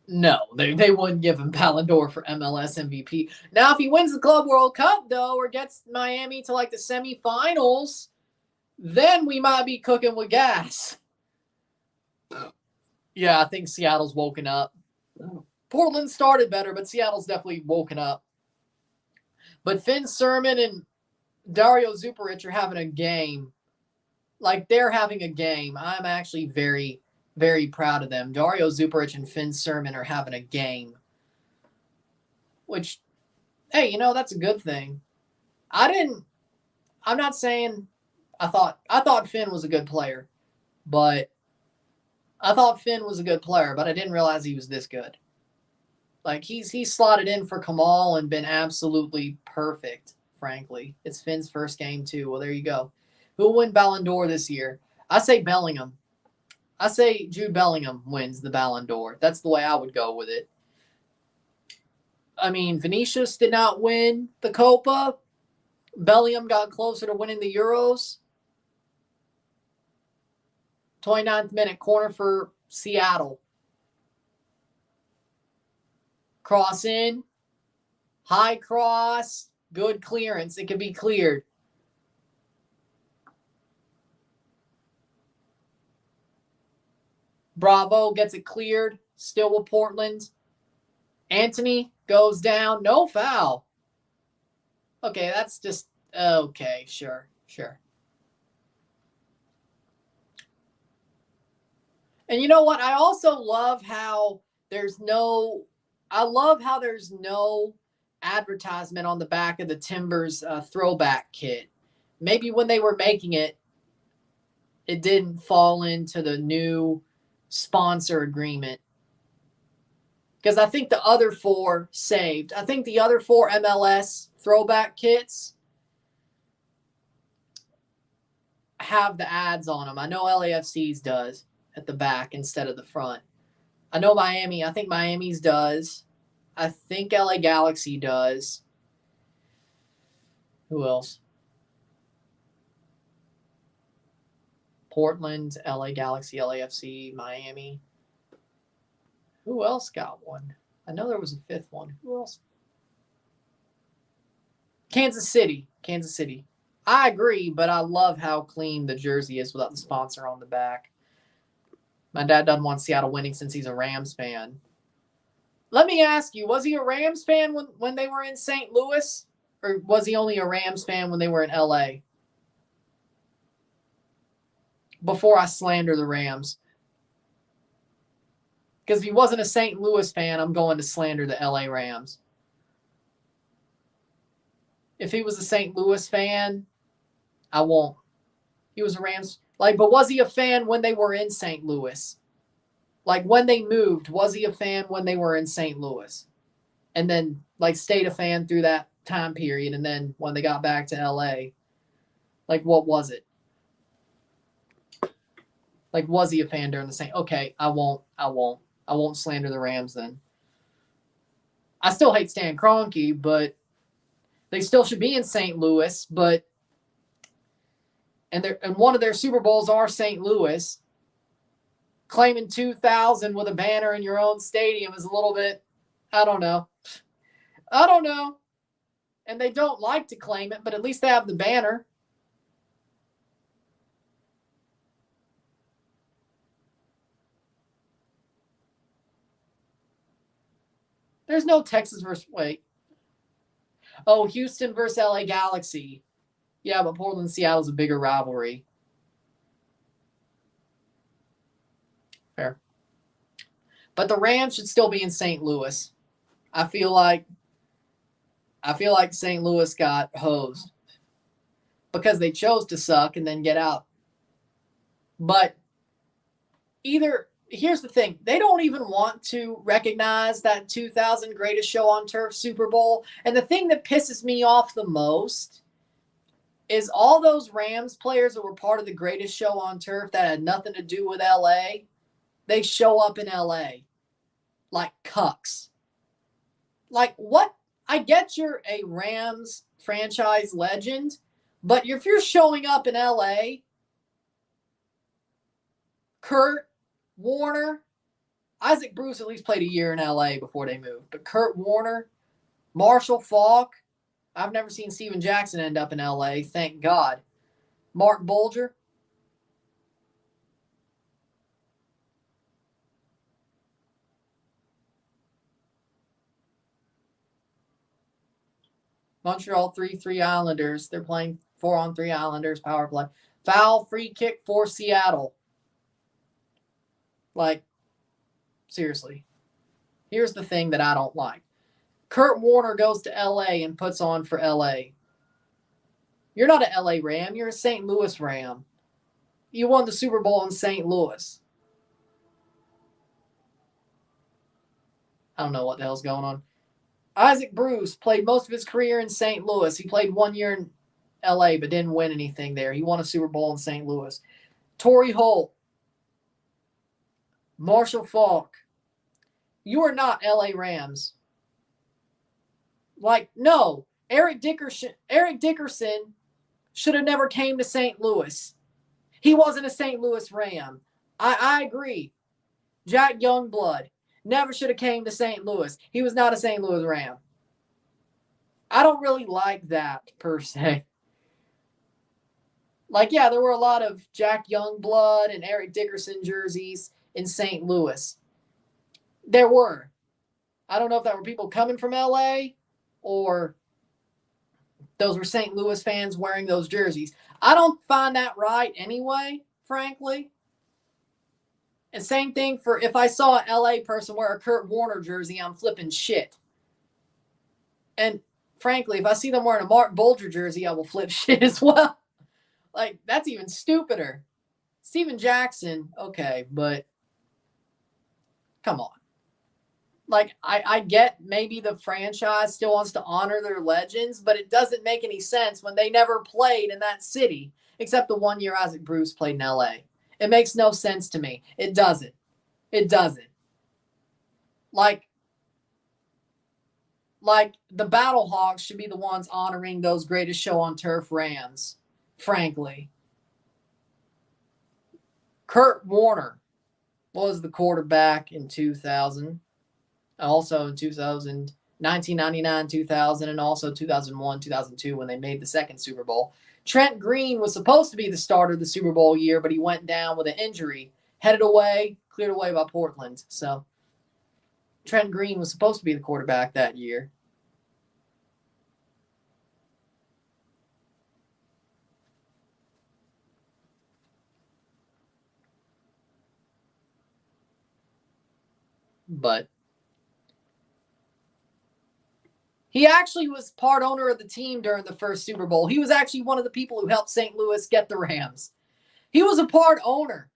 No, they wouldn't give him Ballon d'Or for MLS MVP. Now, if he wins the Club World Cup, though, or gets Miami to like the semifinals, then we might be cooking with gas. Yeah, I think Seattle's woken up. Portland started better, but Seattle's definitely woken up. But Finn Sermon and Dario Zuperich are having a game. Like, they're having a game. I'm actually very, very proud of them. Dario Zuperich and Finn Sermon are having a game. Which, hey, that's a good thing. I'm not saying I thought Finn was a good player, but I didn't realize he was this good. Like, he's slotted in for Kamal and been absolutely perfect, frankly. It's Finn's first game, too. Well, there you go. Who will win Ballon d'Or this year? I say Bellingham. I say Jude Bellingham wins the Ballon d'Or. That's the way I would go with it. I mean, Vinicius did not win the Copa. Bellingham got closer to winning the Euros. 29th minute corner for Seattle. Cross in. High cross. Good clearance. It can be cleared. Bravo gets it cleared. Still with Portland. Anthony goes down. No foul. Okay, that's just... Okay, sure. And you know what? I also love how there's no advertisement on the back of the Timbers throwback kit. Maybe when they were making it, it didn't fall into the new sponsor agreement. Because I think the other 4 saved. I think the other 4 MLS throwback kits have the ads on them. I know LAFC's does at the back instead of the front. I know I think Miami's does. I think LA Galaxy does. Who else? Portland, LA Galaxy, LAFC, Miami. Who else got one? I know there was a 5th one. Who else? Kansas City. I agree, but I love how clean the jersey is without the sponsor on the back. My dad doesn't want Seattle winning since he's a Rams fan. Let me ask you, was he a Rams fan when they were in St. Louis? Or was he only a Rams fan when they were in LA? Before I slander the Rams. Because if he wasn't a St. Louis fan, I'm going to slander the LA Rams. If he was a St. Louis fan, I won't. He was a Rams. But was he a fan when they were in St. Louis? When they moved, was he a fan when they were in St. Louis? And then, stayed a fan through that time period, and then when they got back to LA, what was it? Was he a fan during the same? Okay, I won't slander the Rams then. I still hate Stan Kroenke, but they still should be in St. Louis, and one of their Super Bowls are St. Louis. Claiming 2,000 with a banner in your own stadium is a little bit, I don't know. And they don't like to claim it, but at least they have the banner. There's no Texas versus, wait. Oh, Houston versus LA Galaxy. Yeah, but Portland and Seattle's a bigger rivalry. Fair. But the Rams should still be in St. Louis. I feel like St. Louis got hosed because they chose to suck and then get out. But here's the thing. They don't even want to recognize that 2000 Greatest Show on Turf Super Bowl. And the thing that pisses me off the most is all those Rams players that were part of the Greatest Show on Turf that had nothing to do with LA, they show up in LA like cucks. What? I get you're a Rams franchise legend, but if you're showing up in LA, Kurt Warner, Isaac Bruce at least played a year in LA before they moved, but Kurt Warner, Marshall Faulk, I've never seen Steven Jackson end up in LA, thank God. Mark Bulger. Montreal 3-3 Islanders. They're playing 4-on-3 Islanders power play. Foul free kick for Seattle. Seriously. Here's the thing that I don't like. Kurt Warner goes to LA and puts on for LA. You're not an LA Ram. You're a St. Louis Ram. You won the Super Bowl in St. Louis. I don't know what the hell's going on. Isaac Bruce played most of his career in St. Louis. He played 1 year in LA but didn't win anything there. He won a Super Bowl in St. Louis. Torrey Holt. Marshall Faulk. You are not LA Rams. No. Eric Dickerson should have never came to St. Louis. He wasn't a St. Louis Ram. I agree. Jack Youngblood never should have came to St. Louis. He was not a St. Louis Ram. I don't really like that, per se. There were a lot of Jack Youngblood and Eric Dickerson jerseys in St. Louis. There were. I don't know if that were people coming from LA or those were St. Louis fans wearing those jerseys. I don't find that right anyway, frankly. And same thing for if I saw an LA person wear a Kurt Warner jersey, I'm flipping shit. And frankly, if I see them wearing a Mark Bulger jersey, I will flip shit as well. That's even stupider. Steven Jackson, okay, but come on. I get maybe the franchise still wants to honor their legends, but it doesn't make any sense when they never played in that city, except the 1 year Isaac Bruce played in LA. It makes no sense to me. It doesn't. It doesn't. The Battlehawks should be the ones honoring those Greatest Show on Turf Rams, frankly. Kurt Warner was the quarterback in 2000. Also in 2000, 1999, 2000, and also 2001, 2002 when they made the second Super Bowl. Trent Green was supposed to be the starter the Super Bowl year, but he went down with an injury. Headed away, cleared away by Portland. So Trent Green was supposed to be the quarterback that year. But he actually was part owner of the team during the first Super Bowl. He was actually one of the people who helped St. Louis get the Rams. He was a part owner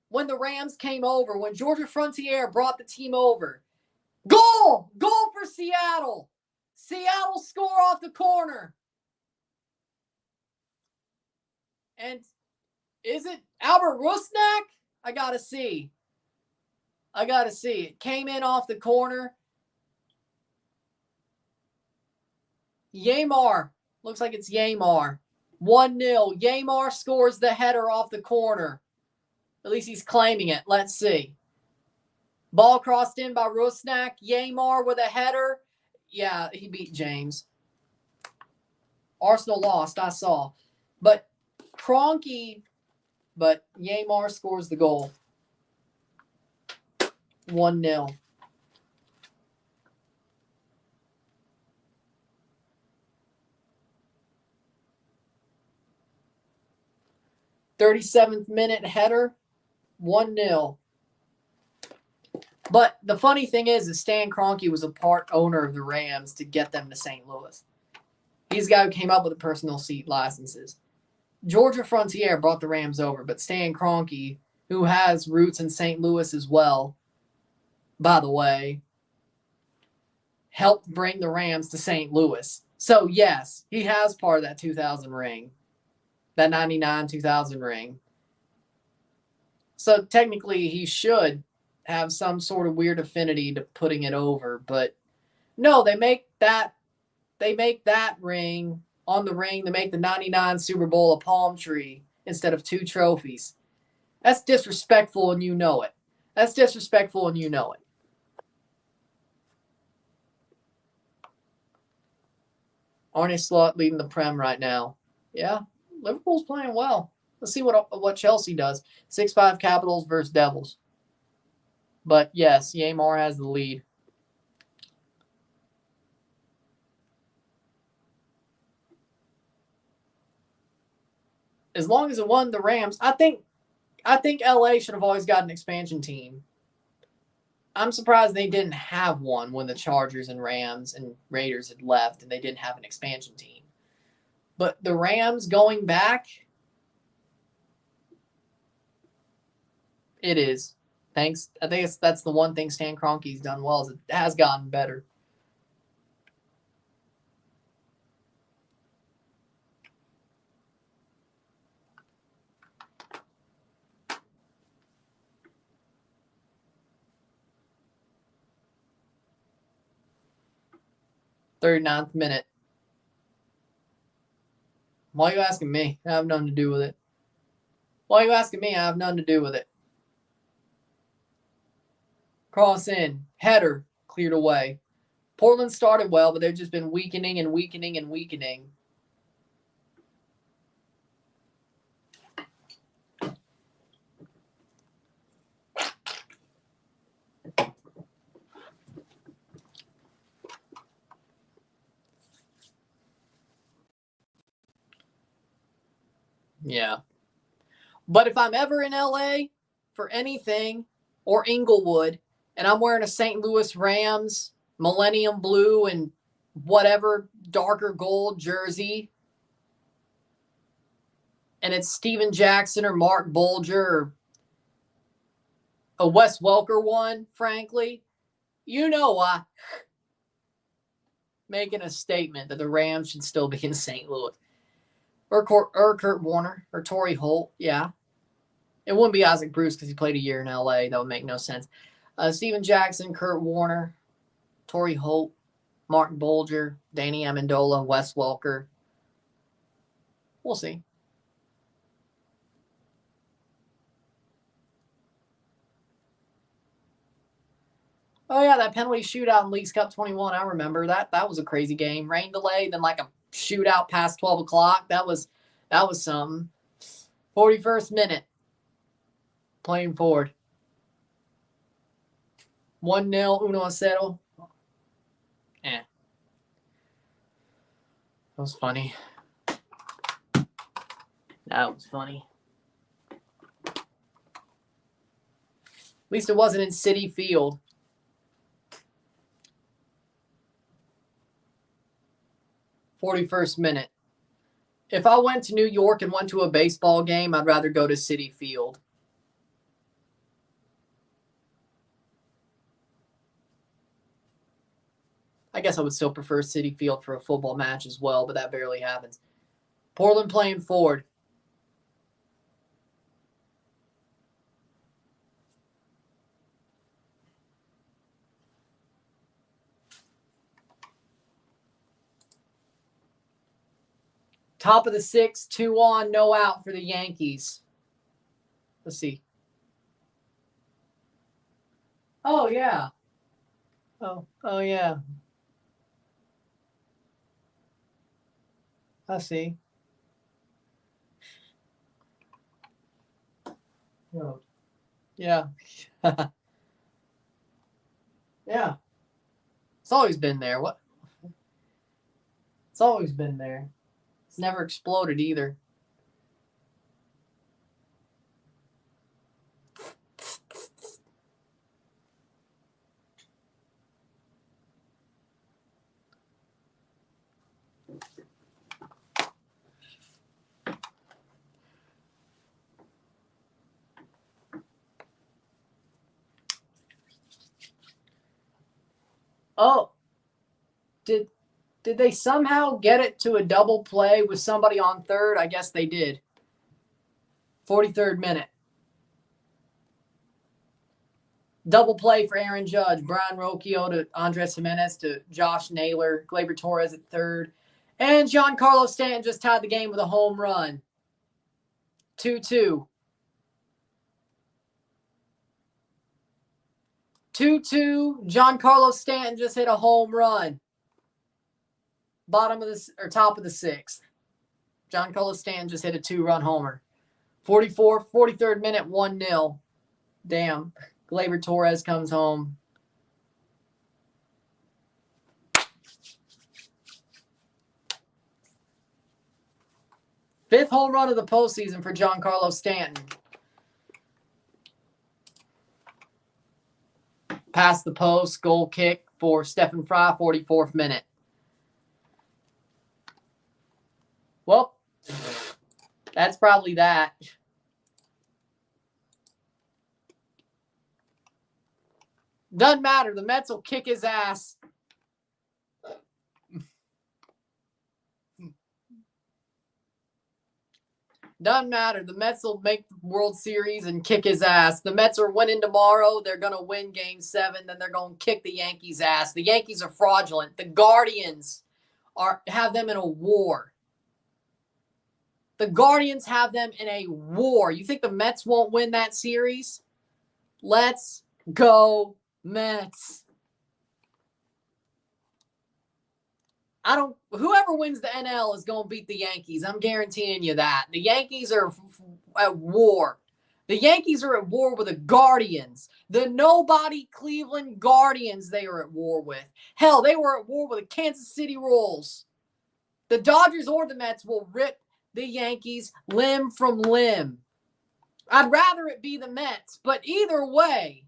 when the Rams came over, when Georgia Frontiere brought the team over. Goal! Goal for Seattle! Seattle score off the corner. And is it Albert Rusnak? I gotta see. It came in off the corner. Yamar. Looks like it's Yamar. 1-0. Yamar scores the header off the corner. At least he's claiming it. Let's see. Ball crossed in by Rusnak. Yamar with a header. Yeah, he beat James. Arsenal lost, I saw. But Yamar scores the goal. 1-0. "37th minute header, 1-0. But the funny thing is Stan Kroenke was a part owner of the Rams to get them to St. Louis. He's the guy who came up with the personal seat licenses. Georgia Frontiere brought the Rams over, but Stan Kroenke, who has roots in St. Louis as well, by the way, helped bring the Rams to St. Louis. So, yes, he has part of that 2000 ring, that 99-2000 ring. So, technically, he should have some sort of weird affinity to putting it over. But, no, they make that ring on the ring. They make the 99 Super Bowl a palm tree instead of 2 trophies. That's disrespectful, and you know it. Arne Slot leading the Prem right now. Yeah, Liverpool's playing well. Let's see what Chelsea does. 6-5 Capitals versus Devils. But yes, Yamar has the lead. As long as it won the Rams, I think LA should have always got an expansion team. I'm surprised they didn't have one when the Chargers and Rams and Raiders had left and they didn't have an expansion team. But the Rams going back, it is. Thanks. I think that's the one thing Stan Kroenke's done well is it has gotten better. "39th minute. Why are you asking me? I have nothing to do with it. Cross in. Header. Cleared away. Portland started well, but they've just been weakening and weakening and weakening. Yeah. But if I'm ever in LA for anything or Inglewood and I'm wearing a St. Louis Rams Millennium Blue and whatever darker gold jersey and it's Steven Jackson or Mark Bulger or a Wes Welker one, frankly, you know why. Making a statement that the Rams should still be in St. Louis. Or Kurt Warner or Torrey Holt, yeah. It wouldn't be Isaac Bruce because he played a year in LA. That would make no sense. Steven Jackson, Kurt Warner, Torrey Holt, Martin Bulger, Danny Amendola, Wes Welker. We'll see. Oh, yeah, that penalty shootout in Leagues Cup 21. I remember that. That was a cray game. Rain delay, then like a shootout past 12 o'clock. That was That was something. 41st minute. Playing forward. 1-0, 1-0. Eh. That was funny. That was funny. At least it wasn't in Citi Field. "41st minute. If I went to New York and went to a baseball game, I'd rather go to Citi Field. I guess I would still prefer Citi Field for a football match as well, but that barely happens. Portland playing forward. Top of the 6th, 2 on, no out for the Yankees. Let's see. Oh, yeah. Oh, yeah. I see. Oh. Yeah. Yeah. It's always been there. What? It's always been there. It's never exploded either. Oh. Did they somehow get it to a double play with somebody on third? I guess they did. 43rd minute. Double play for Aaron Judge. Brian Rocchio to Andres Jimenez to Josh Naylor. Gleyber Torres at third. And Giancarlo Stanton just tied the game with a home run. 2-2. 2-2. Giancarlo Stanton just hit a home run. Top of the 6th. Giancarlo Stanton just hit a 2-run homer. 43rd minute, 1-0. Damn. Gleyber Torres comes home. Fifth home run of the postseason for Giancarlo Stanton. Past the post, goal kick for Stephen Fry, 44th minute. Well, that's probably that. Doesn't matter. The Mets will kick his ass. Doesn't matter. The Mets will make the World Series and kick his ass. The Mets are winning tomorrow. They're going to win Game 7. Then they're going to kick the Yankees' ass. The Yankees are fraudulent. The Guardians have them in a war. The Guardians have them in a war. You think the Mets won't win that series? Let's go, Mets. Whoever wins the NL is going to beat the Yankees. I'm guaranteeing you that. The Yankees are at war. The Yankees are at war with the Guardians. The nobody Cleveland Guardians they are at war with. Hell, they were at war with the Kansas City Royals. The Dodgers or the Mets will rip the Yankees limb from limb. I'd rather it be the Mets, but either way,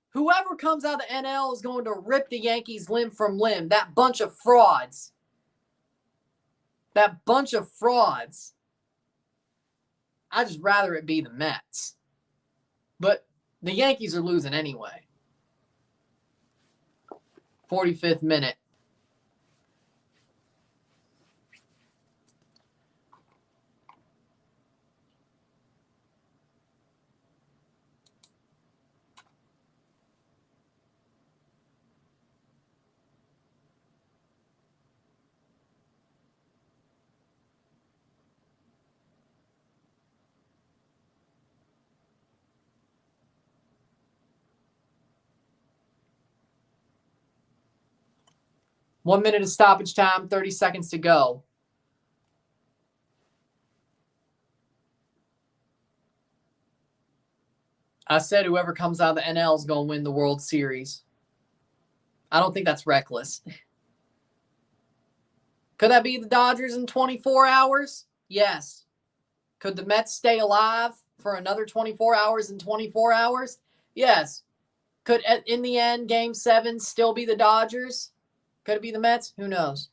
whoever comes out of the NL is going to rip the Yankees limb from limb. That bunch of frauds. That bunch of frauds. I'd just rather it be the Mets. But the Yankees are losing anyway. 45th minute. One minute of stoppage time, 30 seconds to go. I said whoever comes out of the NL is going to win the World Series. I don't think that's reckless. Could that be the Dodgers in 24 hours? Yes. Could the Mets stay alive for another 24 hours and 24 hours? Yes. Could, in the end, Game 7 still be the Dodgers? Could it be the Mets? Who knows?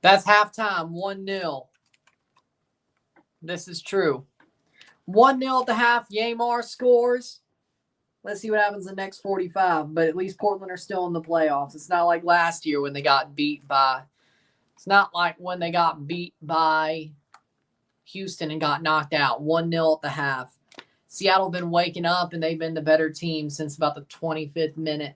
That's halftime, 1-0. This is true. 1-0 at the half. Yamar scores. Let's see what happens in the next 45. But at least Portland are still in the playoffs. It's not like last year when they got beat by. It's not like when they got beat by Houston and got knocked out. 1-0 at the half. Seattle been waking up, and they've been the better team since about the 25th minute.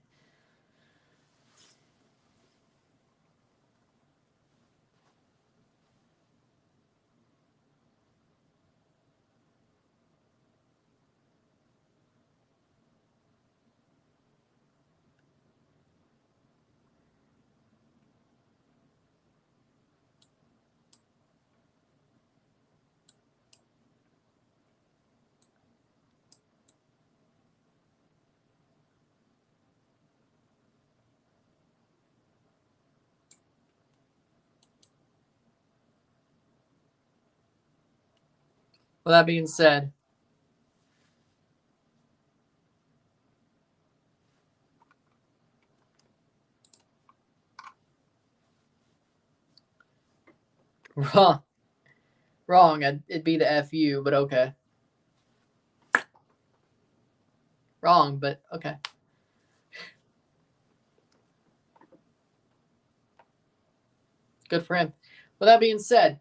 With that being said, wrong. It'd be the FU, but okay. Wrong, but okay. Good for him. With that being said,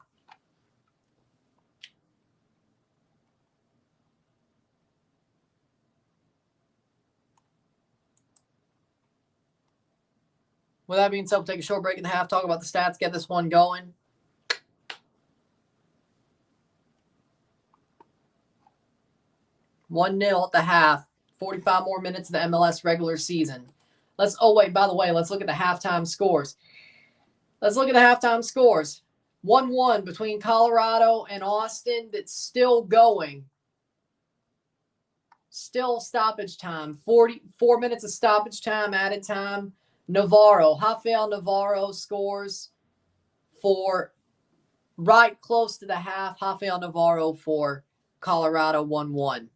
we'll take a short break in the half, talk about the stats, get this one going. One 0 at the half. 45 more minutes of the MLS regular season. By the way, let's look at the halftime scores. 1-1 between Colorado and Austin. That's still going. Still stoppage time. 44 minutes of stoppage time, added time. Rafael Navarro scores for right close to the half. Rafael Navarro for Colorado 1-1.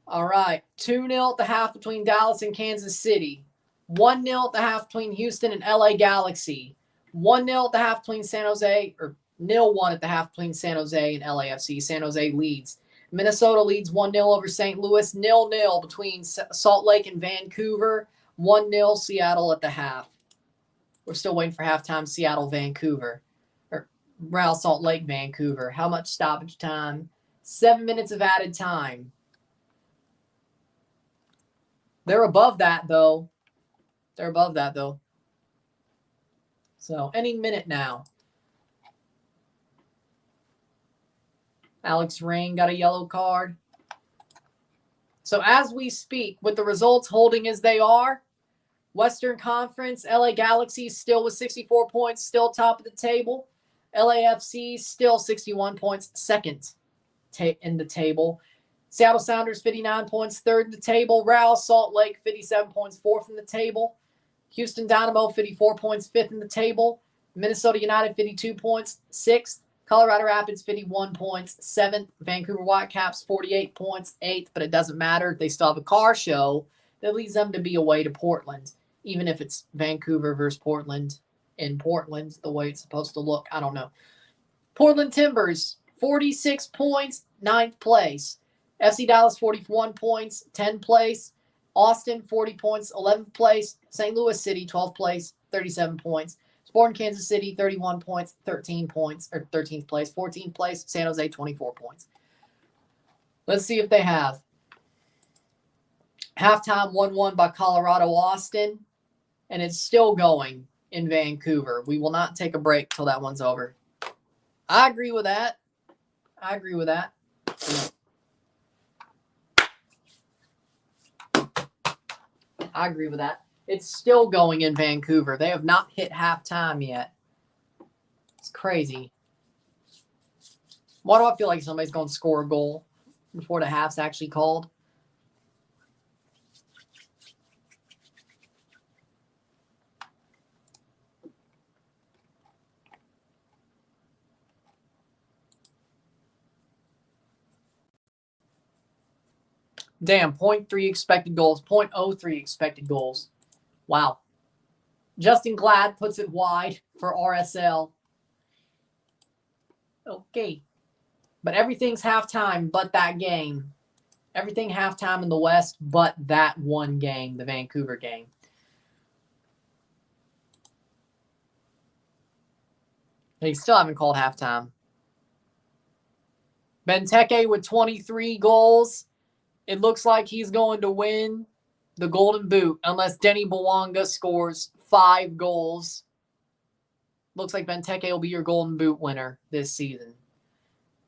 All right. 2-0 at the half between Dallas and Kansas City. 1-0 at the half between Houston and LA Galaxy. 1-0 at the half between San Jose, or 0-1 at the half between San Jose and LAFC. San Jose leads. Minnesota leads 1-0 over St. Louis. 0-0 between Salt Lake and Vancouver. 1-0 Seattle at the half. We're still waiting for halftime Seattle, Vancouver. Or Real Salt Lake, Vancouver. How much stoppage time? 7 minutes of added time. They're above that, though. So, any minute now. Alex Rain got a yellow card. So, as we speak, with the results holding as they are, Western Conference, LA Galaxy still with 64 points, still top of the table. LAFC still 61 points, second in the table. Seattle Sounders, 59 points, third in the table. Real Salt Lake, 57 points, fourth in the table. Houston Dynamo, 54 points, fifth in the table. Minnesota United, 52 points, sixth. Colorado Rapids, 51 points, seventh. Vancouver Whitecaps, 48 points, eighth. But it doesn't matter. They still have a car show that leads them to be away to Portland, even if it's Vancouver versus Portland in Portland, the way it's supposed to look. I don't know. Portland Timbers, 46 points, ninth place. FC Dallas, 41 points, 10th place. Austin, 40 points, 11th place. St. Louis City, 12th place, 37 points. Sporting Kansas City, 31 points, 13 points, or 13th place. 14th place, San Jose, 24 points. Let's see if they have. Halftime 1-1 by Colorado Austin, and it's still going in Vancouver. We will not take a break till that one's over. I agree with that. I agree with that. I agree with that. It's still going in Vancouver. They have not hit halftime yet. It's crazy. Why do I feel like somebody's going to score a goal before the half's actually called? Damn, 0.3 expected goals, 0.03 expected goals. Wow. Justin Glad puts it wide for RSL. Okay. But everything's halftime but that game. Everything halftime in the West but that one game, the Vancouver game. They still haven't called halftime. Benteke with 23 goals. It looks like he's going to win the Golden Boot unless Denny Bouanga scores 5 goals. Looks like Benteke will be your Golden Boot winner this season.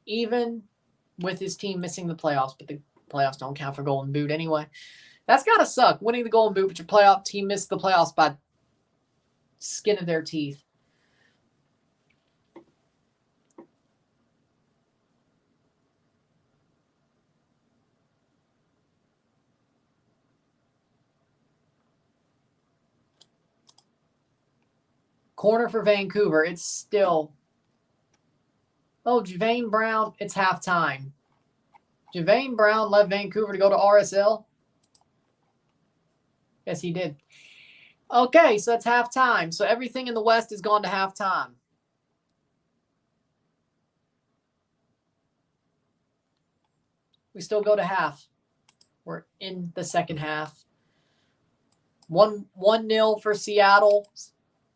Even with his team missing the playoffs, but the playoffs don't count for Golden Boot anyway. That's got to suck, winning the Golden Boot, but your playoff team missed the playoffs by skin of their teeth. Corner for Vancouver. It's still... Oh, Javane Brown, it's halftime. Javane Brown left Vancouver to go to RSL? Yes, he did. Okay, so that's halftime. So everything in the West has gone to halftime. We still go to half. We're in the second half. 1-0 for Seattle.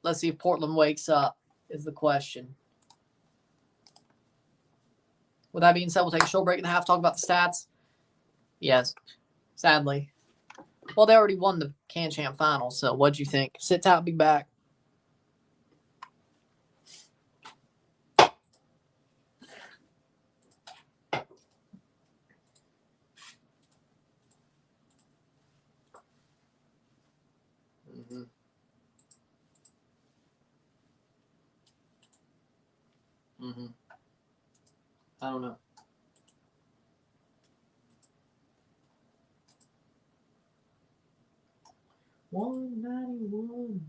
Let's see if Portland wakes up, is the question. With that being said, we'll take a short break in the half, talk about the stats. Yes, sadly. Well, they already won the Can Champ final, so what'd you think? Sit tight, be back. I don't know. $191.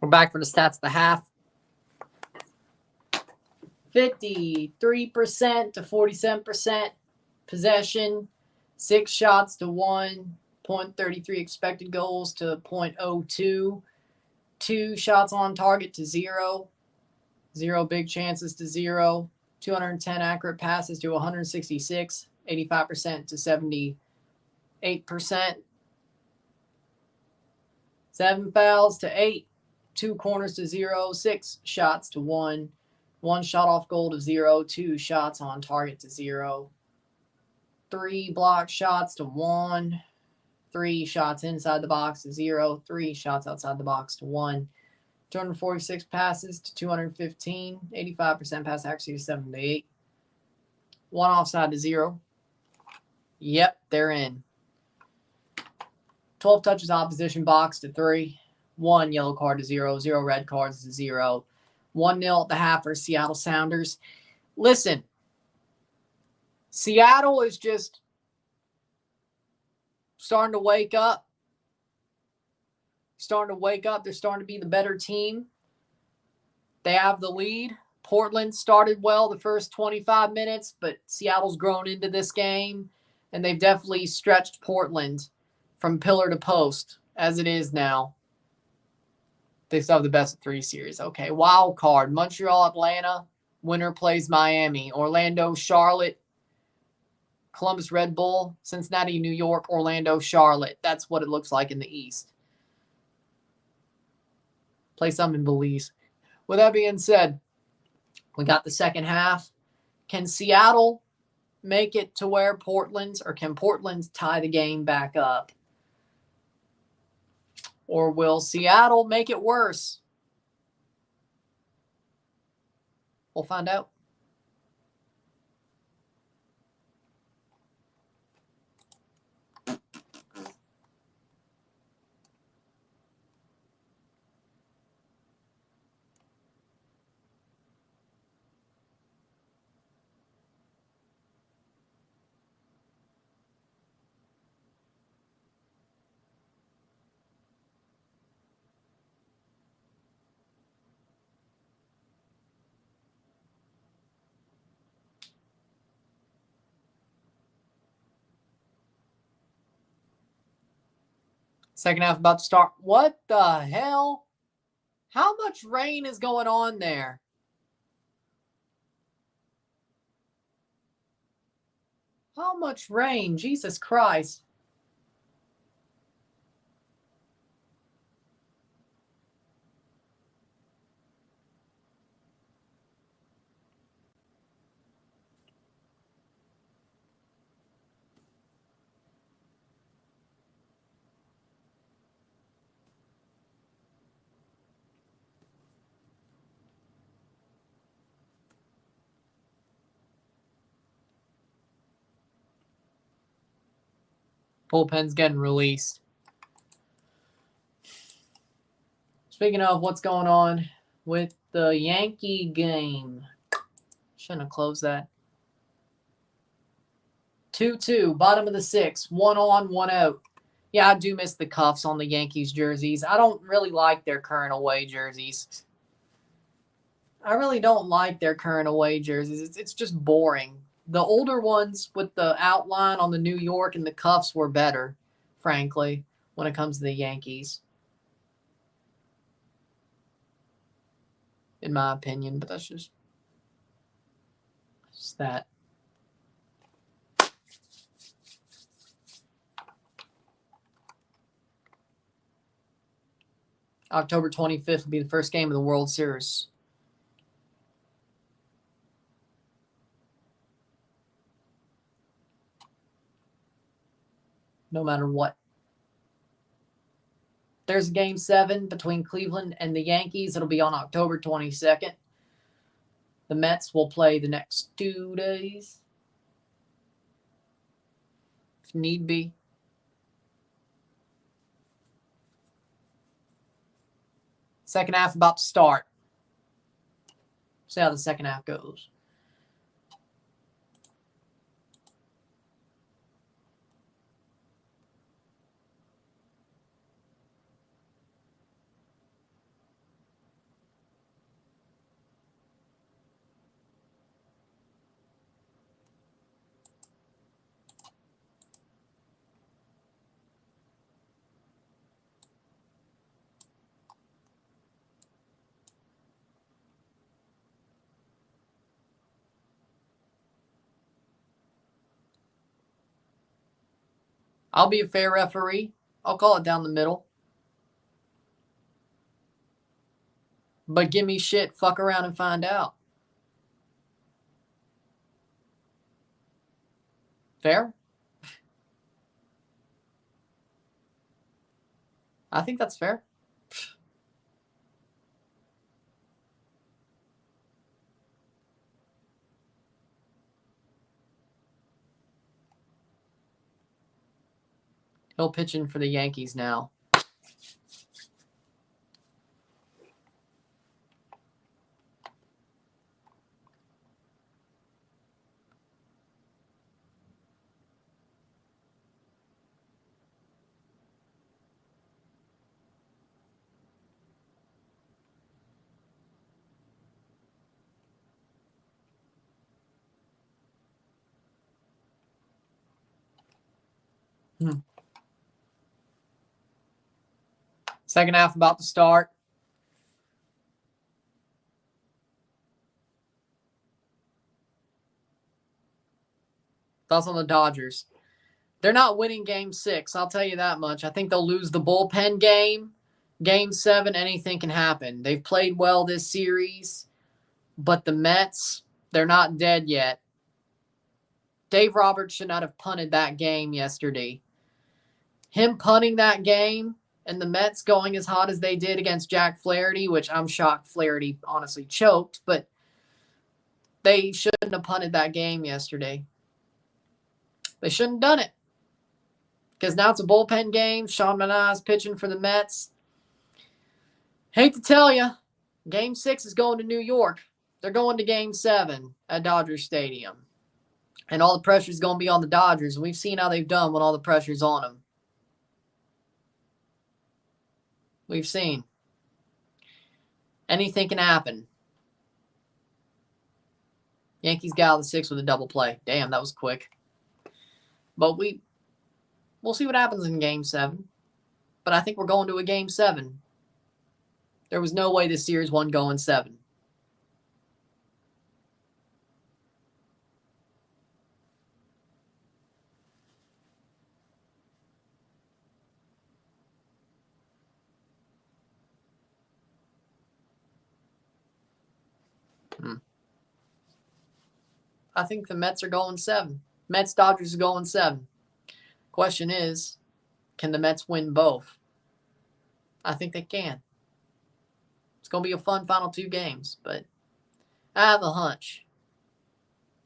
We're back for the stats of the half. 53% to 47% possession. 6 shots to 1. 0.33 expected goals to 0.02. 2 shots on target to 0. 0 big chances to 0. 210 accurate passes to 166. 85% to 78%. 7 fouls to 8. 2 corners to 0. 6 shots to 1. 1 shot off goal to 0. 2 shots on target to 0. 3 blocked shots to 1. 3 shots inside the box to 0. 3 shots outside the box to 1. 246 passes to 215. 85% pass accuracy to 78. 1 offside to 0. Yep, they're in. 12 touches opposition box to 3. 1 yellow card to 0. 0 red cards to 0. 1-0 at the half for Seattle Sounders. Listen, Seattle is just starting to wake up. They're starting to be the better team. They have the lead. Portland started well the first 25 minutes, but Seattle's grown into this game, and they've definitely stretched Portland from pillar to post as it is now. They still have the best of 3 series. Okay, wild card. Montreal, Atlanta. Winner plays Miami. Orlando, Charlotte. Columbus, Red Bull. Cincinnati, New York. Orlando, Charlotte. That's what it looks like in the East. Play some in Belize. With that being said, we got the second half. Can Seattle make it to where Portland's, or can Portland tie the game back up? Or will Seattle make it worse? We'll find out. Second half about to start. What the hell? How much rain is going on there? How much rain? Jesus Christ. Bullpen's getting released. Speaking of what's going on with the Yankee game. Shouldn't have closed that. 2-2, bottom of the 6th. 1 on, 1 out. Yeah, I do miss the cuffs on the Yankees jerseys. I don't really like their current away jerseys. I really don't like their current away jerseys. It's just boring. The older ones with the outline on the New York and the cuffs were better, frankly, when it comes to the Yankees. In my opinion, but that's just that. October 25th will be the first game of the World Series. No matter what. There's Game 7 between Cleveland and the Yankees. It'll be on October 22nd. The Mets will play the next 2 days, if need be. Second half about to start. See how the second half goes. I'll be a fair referee. I'll call it down the middle. But give me shit, fuck around and find out. Fair? I think that's fair. He'll pitch in for the Yankees now. Second half about to start. Thoughts on the Dodgers? They're not winning Game 6, I'll tell you that much. I think they'll lose the bullpen game. Game 7, anything can happen. They've played well this series, but the Mets, they're not dead yet. Dave Roberts should not have punted that game yesterday. Him punting that game and the Mets going as hot as they did against Jack Flaherty, which I'm shocked Flaherty honestly choked, but they shouldn't have punted that game yesterday. They shouldn't have done it. Because now it's a bullpen game. Sean Manaea's pitching for the Mets. Hate to tell you, Game 6 is going to New York. They're going to Game 7 at Dodger Stadium. And all the pressure is going to be on the Dodgers. We've seen how they've done when all the pressure's on them. We've seen. Anything can happen. Yankees got out of the 6th with a double play. Damn, that was quick. But we'll see what happens in Game 7. But I think we're going to a Game 7. There was no way this series won going 7. I think the Mets are going 7. Mets-Dodgers are going 7. Question is, can the Mets win both? I think they can. It's going to be a fun final 2 games, but I have a hunch.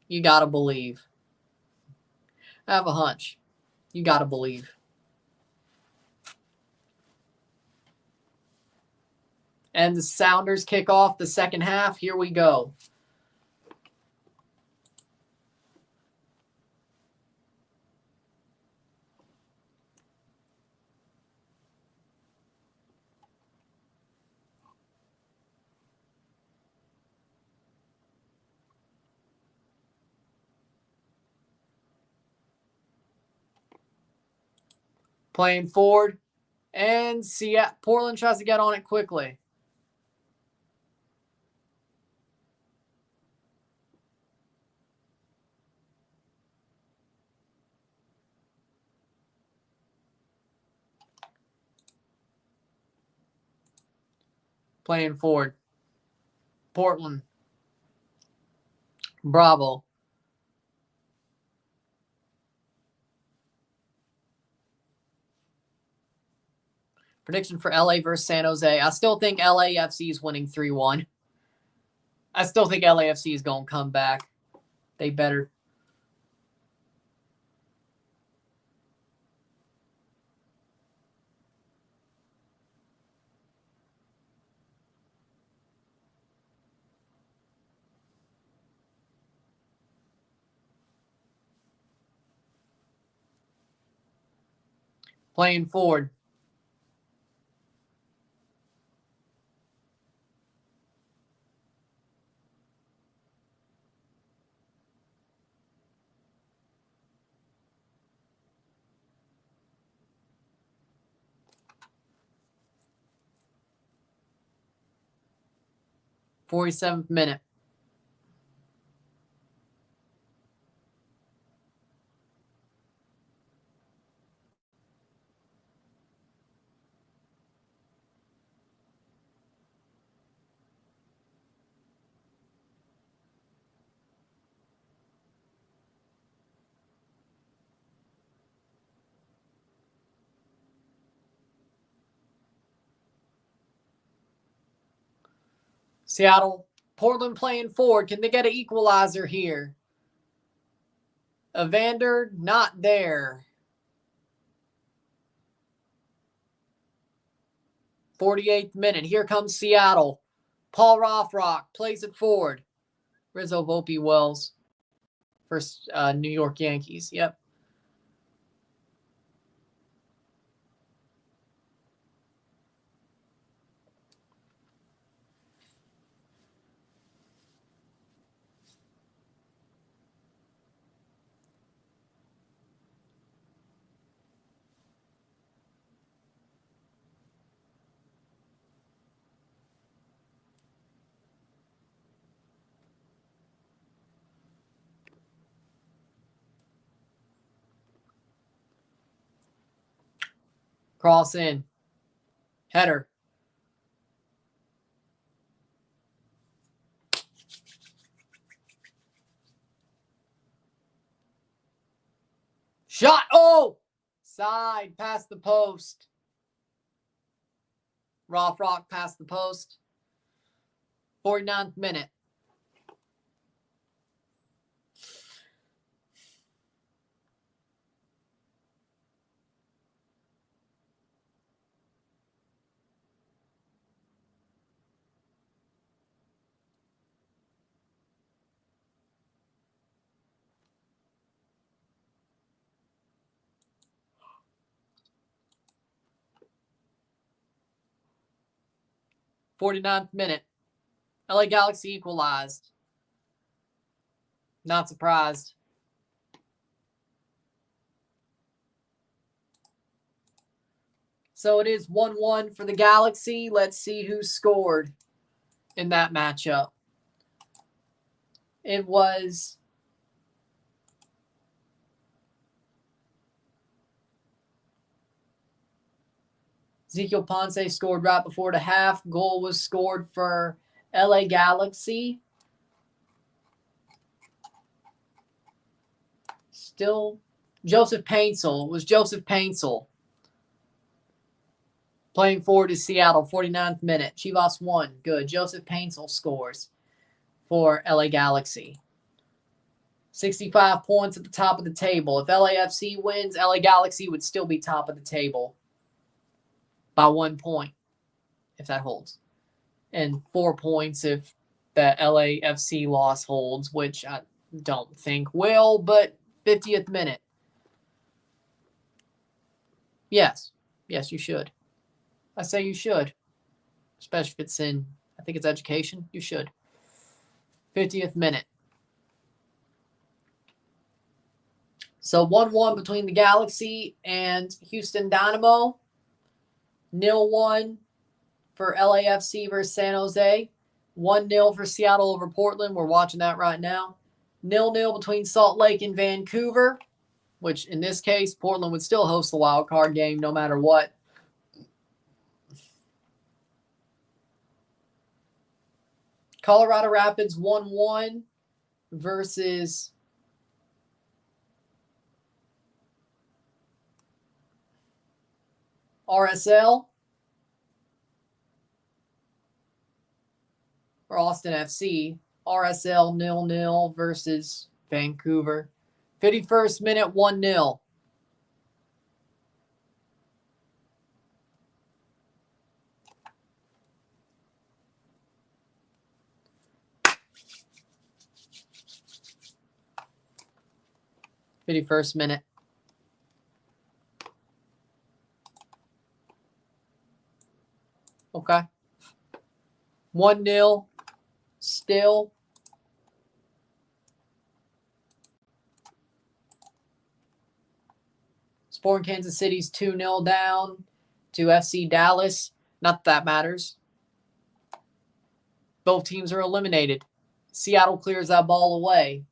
You got to believe. I have a hunch. You got to believe. And the Sounders kick off the second half. Here we go. Playing forward. And Portland tries to get on it quickly. Playing forward. Portland. Bravo. Prediction for LA versus San Jose. I still think LAFC is winning 3-1. I still think LAFC is going to come back. They better. Playing forward. .47th minute. Seattle, Portland playing forward. Can they get an equalizer here? Evander, not there. 48th minute. Here comes Seattle. Paul Rothrock plays it forward. Rizzo Volpe Wells for New York Yankees. Yep. Cross in. Header. Shot. Oh! Side past the post. Rothrock past the post. 49th minute. '49th minute. LA Galaxy equalized. Not surprised. So it is 1-1 for the Galaxy. Let's see who scored in that matchup. It was Ezequiel Ponce scored right before the half. Goal was scored for LA Galaxy. Still Joseph Paintsel. It was Joseph Paintsel. Playing forward to Seattle, 49th minute. Chivas won. Good. Joseph Paintsel scores for LA Galaxy. 65 points at the top of the table. If LAFC wins, LA Galaxy would still be top of the table by 1 point, if that holds. And 4 points if the LAFC loss holds, which I don't think will, but 50th minute. Yes. Yes, you should. I say you should. Especially if it's in, I think it's education. You should. 50th minute. So 1-1 between the Galaxy and Houston Dynamo. 0-1 for LAFC versus San Jose. 1-0 for Seattle over Portland. We're watching that right now. 0-0 between Salt Lake and Vancouver, which in this case, Portland would still host the wild card game no matter what. Colorado Rapids 1-1 versus RSL or Austin FC. RSL 0-0 versus Vancouver. 51st minute 1-0. '51st minute. Okay. 1-0 still. Sporting Kansas City's 2-0 down to FC Dallas. Not that matters. Both teams are eliminated. Seattle clears that ball away.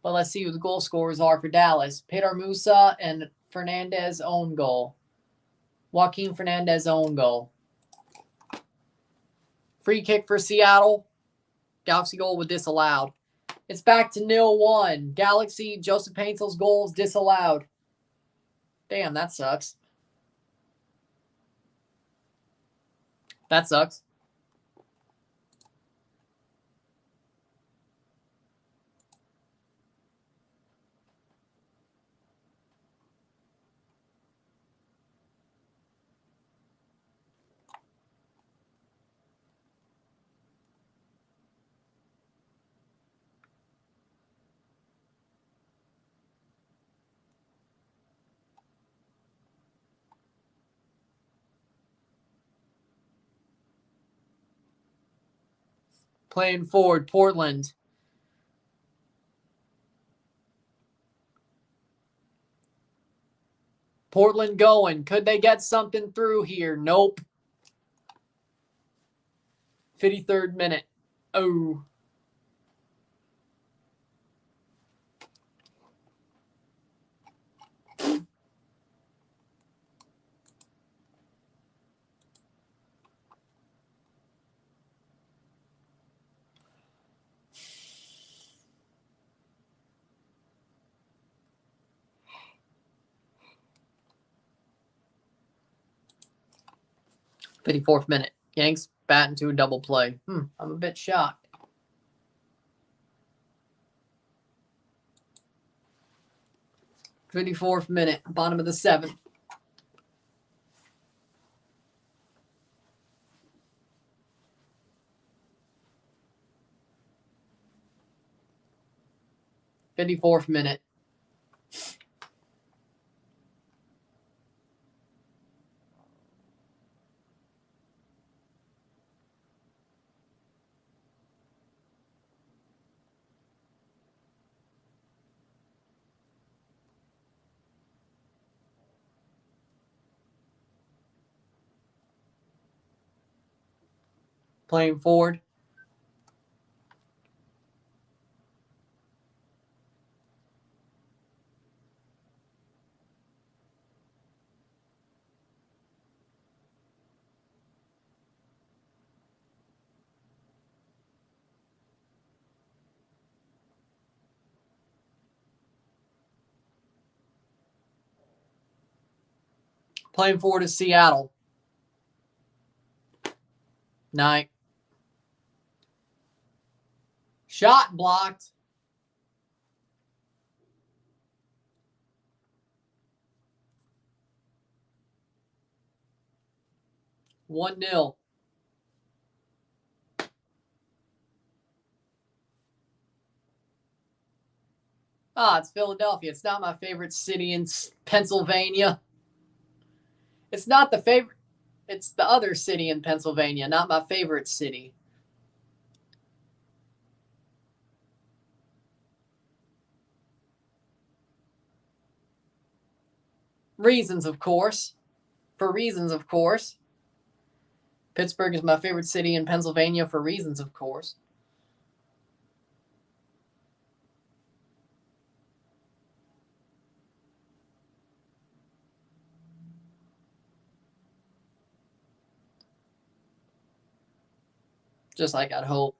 But let's see who the goal scorers are for Dallas. Peter Musa and Fernandez own goal. Joaquin Fernandez own goal. Free kick for Seattle. Galaxy goal with disallowed. It's back to 0-1. Galaxy, Joseph Painsel's goals disallowed. Damn, that sucks. That sucks. Playing forward, Portland. Portland going. Could they get something through here? Nope. 53rd minute. Oh. '54th minute. Yanks bat into a double play. I'm a bit shocked. '54th minute. Bottom of the 7th. '54th minute. Playing forward. Playing forward is Seattle. Night. Shot blocked. One 0. It's Philadelphia. It's not my favorite city in Pennsylvania. It's not the favorite. It's the other city in Pennsylvania, not my favorite city. Reasons, of course. For reasons, of course. Pittsburgh is my favorite city in Pennsylvania for reasons, of course. Just like I'd hope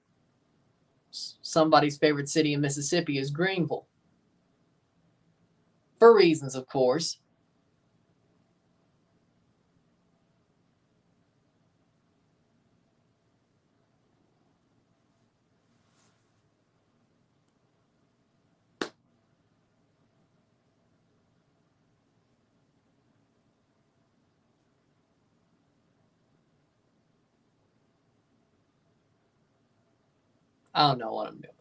somebody's favorite city in Mississippi is Greenville. For reasons, of course. I don't know what I'm doing.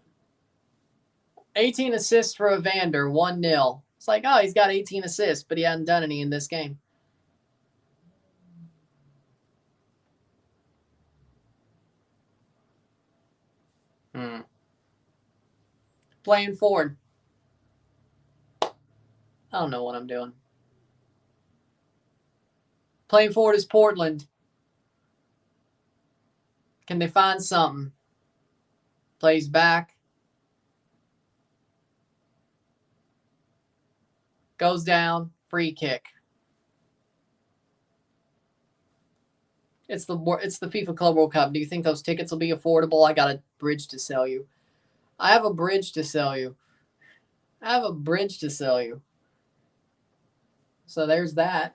18 assists for Evander, 1-0. It's like, oh, he's got 18 assists, but he hadn't done any in this game. Playing forward. I don't know what I'm doing. Playing forward is Portland. Can they find something? Plays back. Goes down. Free kick. It's the FIFA Club World Cup. Do you think those tickets will be affordable? I got a bridge to sell you. I have a bridge to sell you. I have a bridge to sell you. So there's that.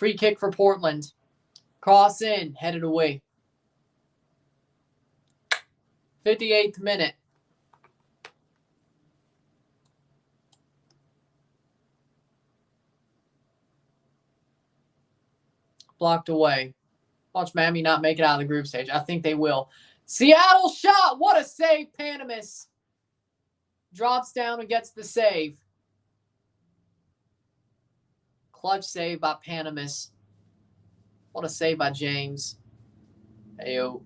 Free kick for Portland. Cross in, headed away. 58th minute. Blocked away. Watch Miami not make it out of the group stage. I think they will. Seattle shot. What a save, Panamis. Drops down and gets the save. Clutch save by Panamis. What a save by James. Ayo.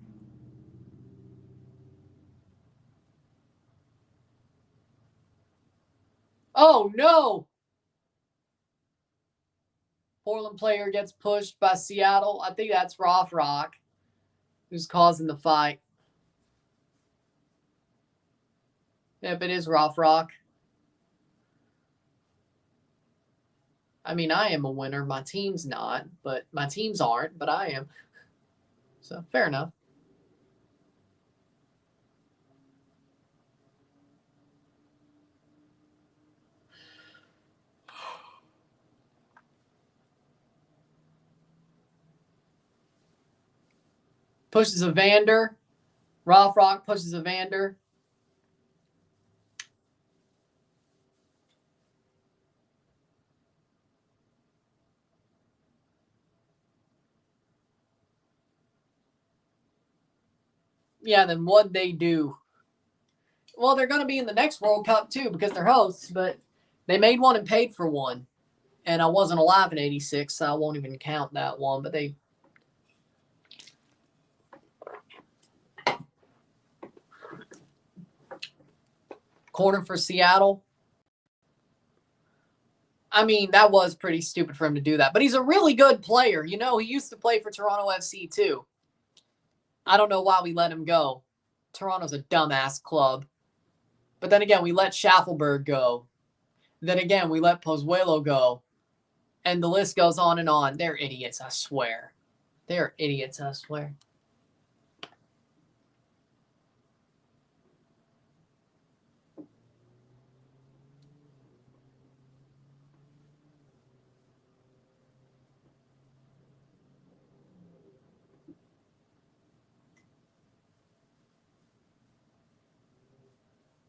Oh, no. Portland player gets pushed by Seattle. I think that's Rock who's causing the fight. Yep, it is Rock. I mean, I am a winner. My team's not, but my teams aren't, but I am. So, fair enough. Pushes Evander. Rock pushes Evander. Yeah, then what'd they do? Well, they're going to be in the next World Cup, too, because they're hosts, but they made one and paid for one. And I wasn't alive in 86, so I won't even count that one, but they... Corner for Seattle. I mean, that was pretty stupid for him to do that. But he's a really good player. You know, he used to play for Toronto FC, too. I don't know why we let him go. Toronto's a dumbass club. But then again, we let Schaffelberg go. Then again, we let Pozuelo go. And the list goes on and on. They're idiots, I swear. They're idiots, I swear.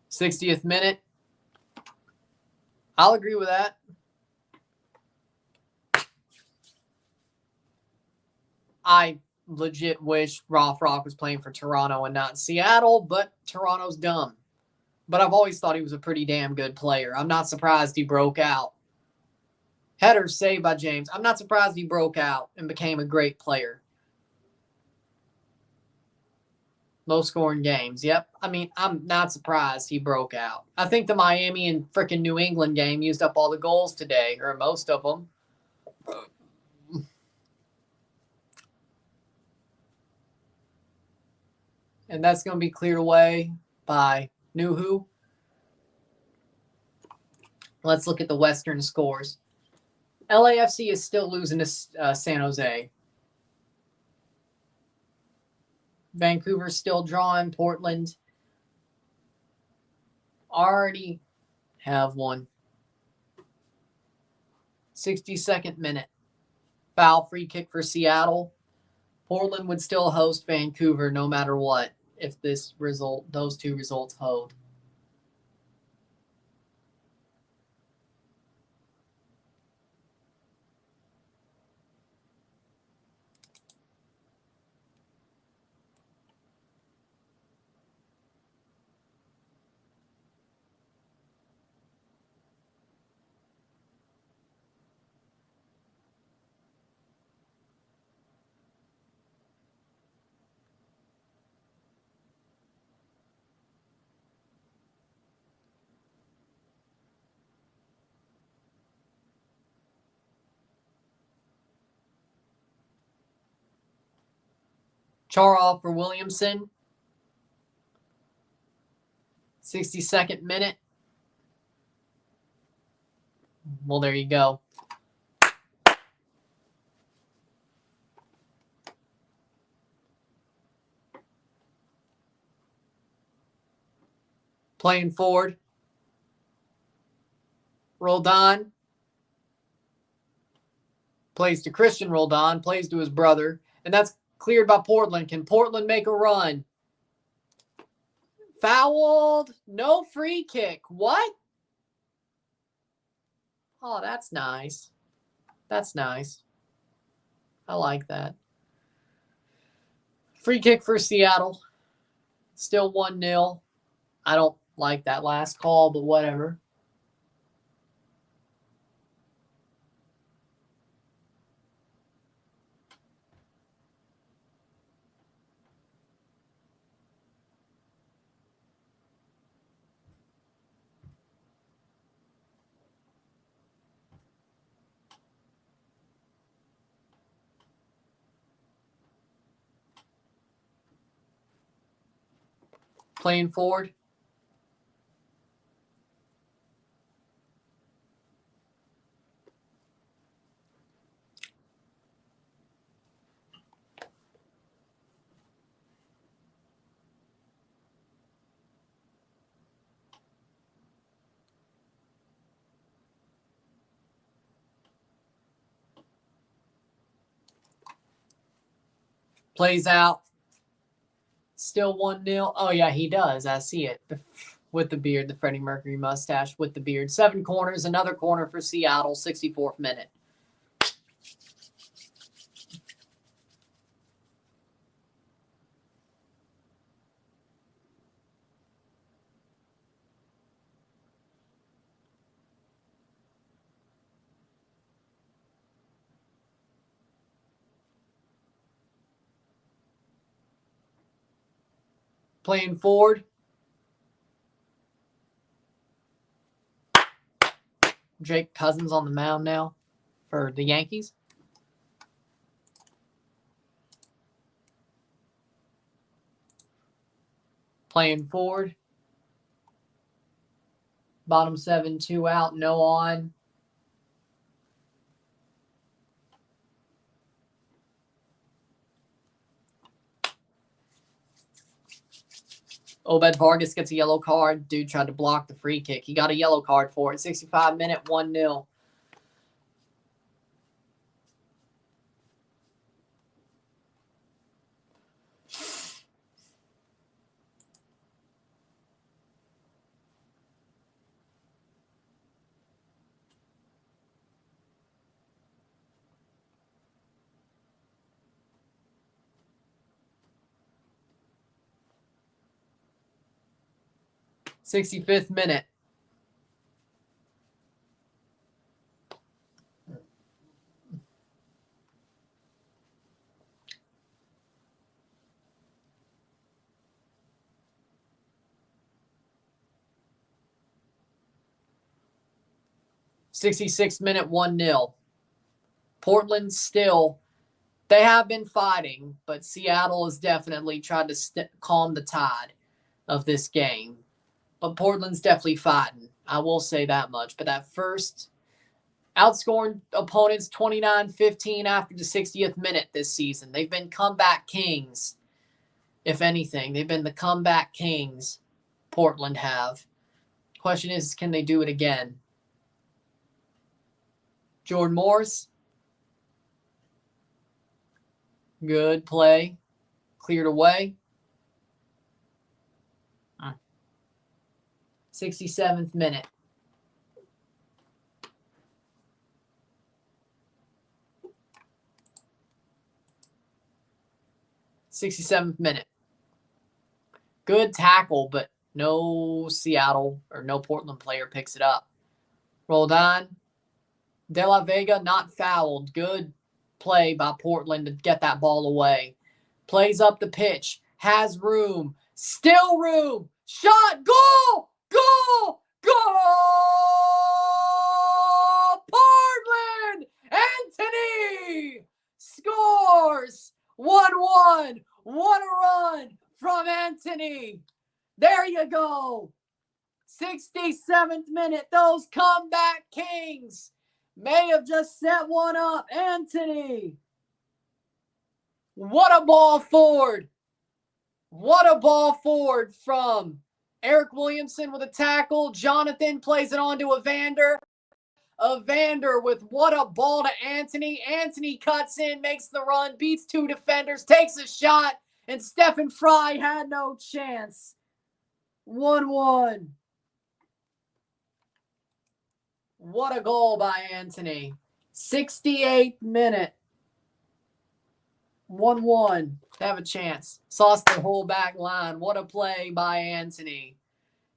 '60th minute. I'll agree with that. I legit wish Rock was playing for Toronto and not Seattle, but Toronto's dumb. But I've always thought he was a pretty damn good player. I'm not surprised he broke out. Header saved by James. I'm not surprised he broke out and became a great player. Low scoring games. Yep. I mean, I'm not surprised he broke out. I think the Miami and freaking New England game used up all the goals today, or most of them. And that's going to be cleared away by Nuhu. Let's look at the Western scores. LAFC is still losing to San Jose. Vancouver's still drawing. Portland already have one. 62nd minute. Foul free kick for Seattle. Portland would still host Vancouver no matter what if those two results hold. Charles for Williamson. 62nd minute. Well, there you go. Playing forward. Roldan. Plays to Christian Roldan, plays to his brother, and that's cleared by Portland. Can Portland make a run? Fouled. No free kick. What? Oh, that's nice. That's nice. I like that. Free kick for Seattle. Still 1-0. I don't like that last call, but whatever. Playing forward. Plays out. Still 1-0. Oh, yeah, he does. I see it. With the beard, the Freddie Mercury mustache with the beard. 7 corners, another corner for Seattle, 64th minute. Playing forward. Jake Cousins on the mound now for the Yankees. Playing forward. Bottom 7, 2 out, no on. Obed Vargas gets a yellow card. Dude tried to block the free kick. He got a yellow card for it. 65 minute, 1-0. '65th minute. '66th minute, 1-0. Portland still, they have been fighting, but Seattle has definitely tried to calm the tide of this game. But Portland's definitely fighting. I will say that much. But that first outscoring opponents 29-15 after the 60th minute this season. They've been comeback kings, if anything. They've been the comeback kings, Portland have. Question is, can they do it again? Jordan Morris. Good play. Cleared away. 67th minute. '67th minute. Good tackle, but no Seattle or no Portland player picks it up. Rolled on. De La Vega not fouled. Good play by Portland to get that ball away. Plays up the pitch. Has room. Still room. Shot. Goal! Goal! Goal! Portland! Anthony scores! 1-1. What a run from Anthony. There you go. 67th minute. Those comeback kings may have just set one up. Anthony. What a ball forward. What a ball forward from Eric Williamson with a tackle. Jonathan plays it on to Evander. Evander with what a ball to Anthony. Anthony cuts in, makes the run, beats 2 defenders, takes a shot, and Stephen Fry had no chance. 1-1. What a goal by Anthony. 68th minute. 1-1. Have a chance. Sauce the whole back line. What a play by Anthony.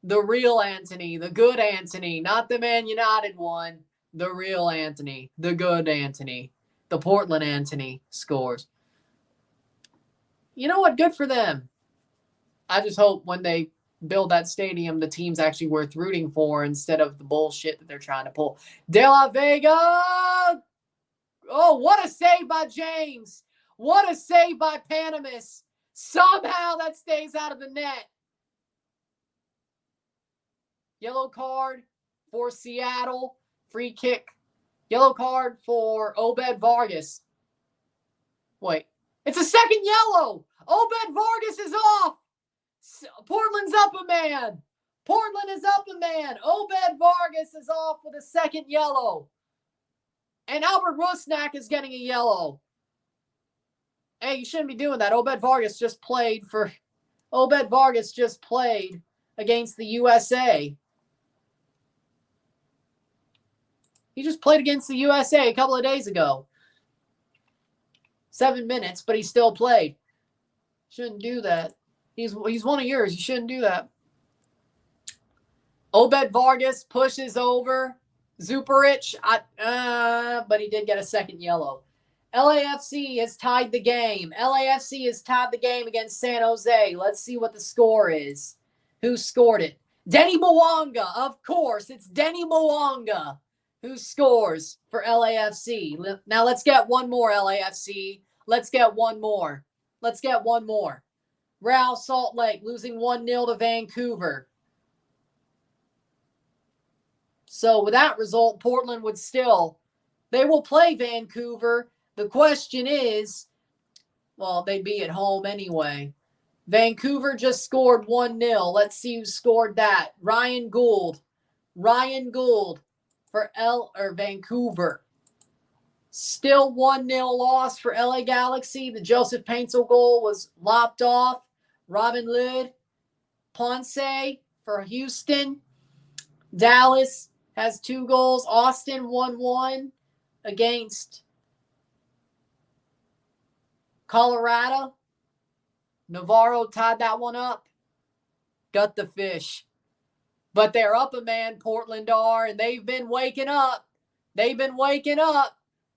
The real Anthony. The good Anthony. Not the Man United one. The real Anthony. The good Anthony. The Portland Anthony scores. You know what? Good for them. I just hope when they build that stadium, the team's actually worth rooting for instead of the bullshit that they're trying to pull. De La Vega! Oh, what a save by James. What a save by Panamis. Somehow that stays out of the net. Yellow card for Seattle. Free kick. Yellow card for Obed Vargas. Wait. It's a second yellow. Obed Vargas is off. Portland's up a man. Portland is up a man. Obed Vargas is off with a second yellow. And Albert Rusnak is getting a yellow. Hey, you shouldn't be doing that. Obed Vargas just played against the USA. He just played against the USA a couple of days ago. 7 minutes, but he still played. Shouldn't do that. He's one of yours. You shouldn't do that. Obed Vargas pushes over Zuparic, but he did get a second yellow. LAFC has tied the game. LAFC has tied the game against San Jose. Let's see what the score is. Who scored it? Denny Mwanga. Of course, it's Denny Mwanga who scores for LAFC. Now let's get one more, LAFC. Let's get one more. Real Salt Lake losing 1-0 to Vancouver. So with that result, Portland would they will play Vancouver. The question is, well, they'd be at home anyway. Vancouver just scored 1-0. Let's see who scored that. Ryan Gould for Vancouver. Still 1-0 loss for LA Galaxy. The Joseph Paintsel goal was lopped off. Robin Lod, Ponce for Houston. Dallas has 2 goals. Austin 1-1 against Colorado. Navarro tied that one up. Got the fish. But they're up a man, Portland are, and they've been waking up.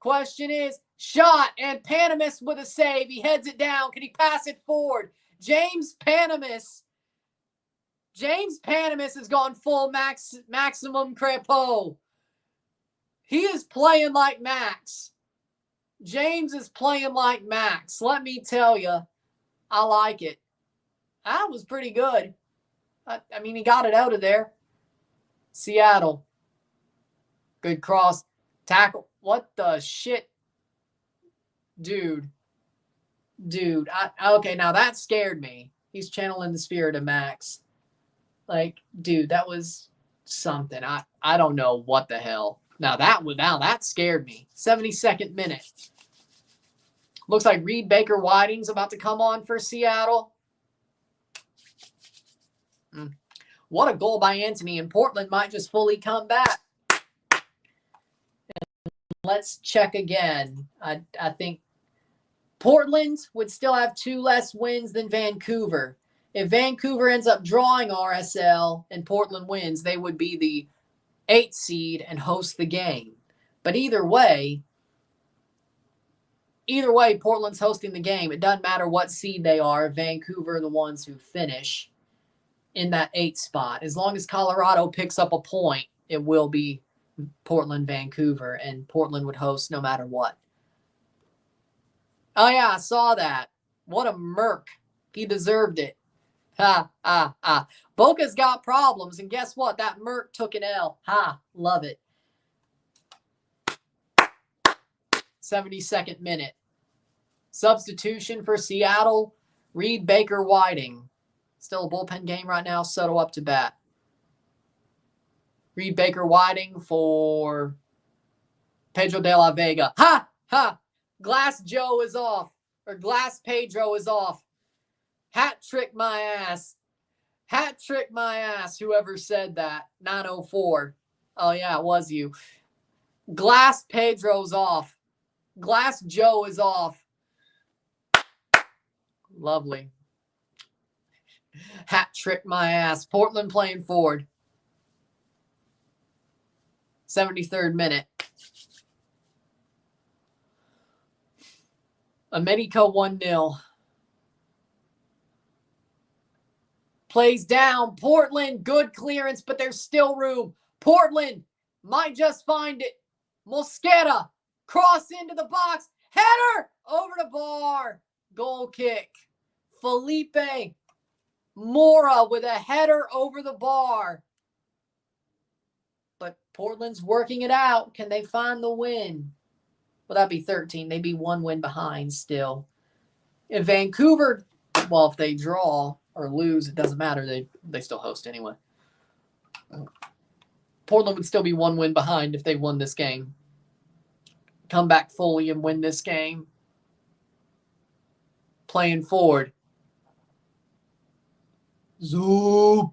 Question is, shot, and Panamis with a save. He heads it down. Can he pass it forward? James Panamis has gone full maximum crepeau. He is playing like Max. James is playing like Max. Let me tell you, I like it. That was pretty good. I mean, he got it out of there. Seattle. Good cross. Tackle. What the shit? Dude. Okay, now that scared me. He's channeling the spirit of Max. Like, dude, that was something. I don't know what the hell. Now that scared me. 72nd minute. Looks like Reed Baker Whiting's about to come on for Seattle. What a goal by Anthony, and Portland might just fully come back. Let's check again. I think Portland would still have 2 less wins than Vancouver. If Vancouver ends up drawing RSL and Portland wins, they would be the 8th seed and host the game. But either way, Portland's hosting the game. It doesn't matter what seed they are. Vancouver are the ones who finish in that 8th spot. As long as Colorado picks up a point, it will be Portland, Vancouver, and Portland would host no matter what. Oh, yeah, I saw that. What a merc. He deserved it. Boca's got problems, and guess what? That merc took an L. Love it. 72nd minute. Substitution for Seattle, Reed Baker Whiting. Still a bullpen game right now. Soto up to bat. Reed Baker Whiting for Pedro de la Vega. Ha! Ha! Glass Joe is off. Or Glass Pedro is off. Hat trick my ass. Hat trick my ass. Whoever said that. 904. Oh, yeah, it was you. Glass Pedro's off. Glass Joe is off. Lovely. Hat trick my ass. Portland playing forward. 73rd minute. America 1-0. Plays down. Portland, good clearance, but there's still room. Portland might just find it. Mosquera, cross into the box. Header over the bar. Goal kick. Felipe Mora with a header over the bar. But Portland's working it out. Can they find the win? Well, that'd be 13. They'd be 1 win behind still. If Vancouver, well, if they draw or lose, it doesn't matter. They still host anyway. Portland would still be 1 win behind if they won this game. Come back fully and win this game. Playing forward. Zoop.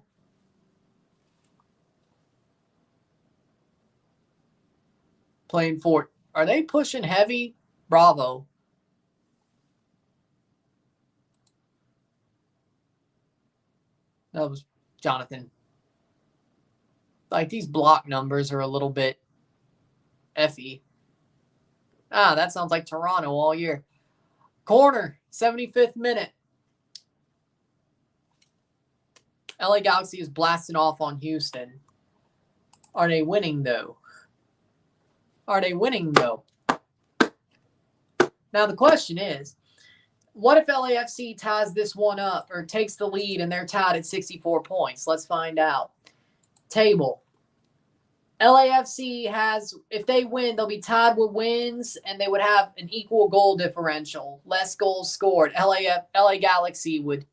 Playing forward. Are they pushing heavy? Bravo. That was Jonathan. Like, these block numbers are a little bit effy. Ah, that sounds like Toronto all year. Corner, 75th minute. LA Galaxy is blasting off on Houston. Are they winning, though? Are they winning, though? Now, the question is, what if LAFC ties this one up or takes the lead and they're tied at 64 points? Let's find out. Table. LAFC has, if they win, they'll be tied with wins and they would have an equal goal differential. Less goals scored. LA Galaxy would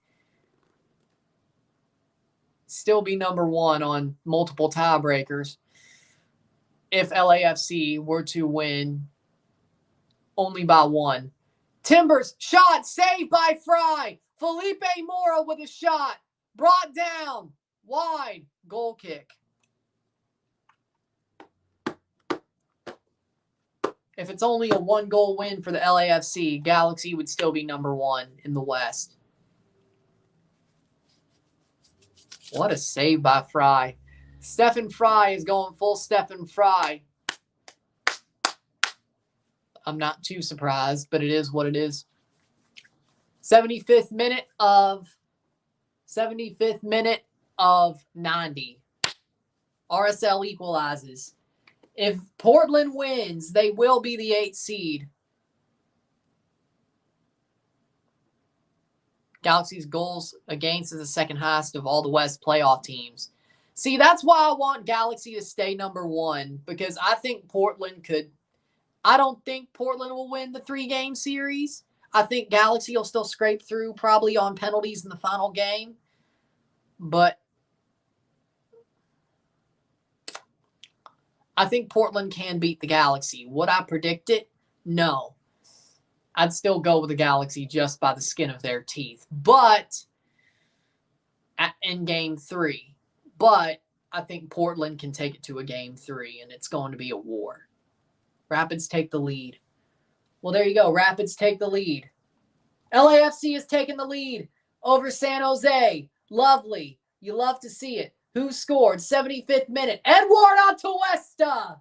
still be number 1 on multiple tiebreakers if LAFC were to win only by 1. Timbers, shot, saved by Fry. Felipe Mora with a shot. Brought down. Wide. Goal kick. If it's only a 1-goal win for the LAFC, Galaxy would still be number 1 in the West. What a save by Fry. Stephen Fry is going full Stephen Fry. I'm not too surprised, but it is what it is. 75th minute of 90. RSL equalizes. If Portland wins, they will be the 8th seed. Galaxy's goals against is the second highest of all the West playoff teams. See, that's why I want Galaxy to stay number 1, because I think Portland could. I don't think Portland will win the 3-game series. I think Galaxy will still scrape through probably on penalties in the final game. But I think Portland can beat the Galaxy. Would I predict it? No. I'd still go with the Galaxy just by the skin of their teeth. But in game 3. But I think Portland can take it to a game 3, and it's going to be a war. Rapids take the lead. Well, there you go. Rapids take the lead. LAFC has taken the lead over San Jose. Lovely. You love to see it. Who scored? 75th minute. Edward Atuesta.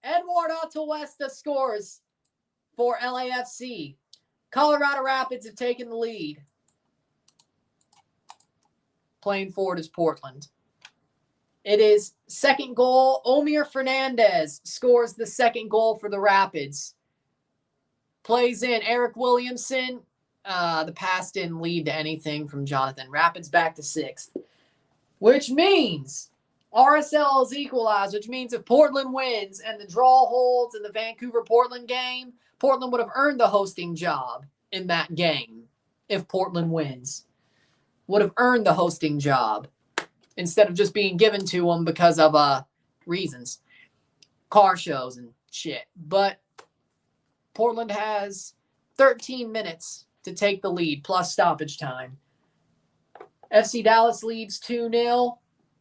Edward Atuesta scores for LAFC. Colorado Rapids have taken the lead. Playing forward is Portland. It is second goal. Omir Fernandez scores the second goal for the Rapids. Plays in Eric Williamson. The pass didn't lead to anything from Jonathan. Rapids back to 6th. Which means RSL is equalized, which means if Portland wins and the draw holds in the Vancouver-Portland game, Portland would have earned the hosting job in that game if Portland wins. Would have earned the hosting job instead of just being given to them because of reasons. Car shows and shit. But Portland has 13 minutes to take the lead, plus stoppage time. FC Dallas leads 2-0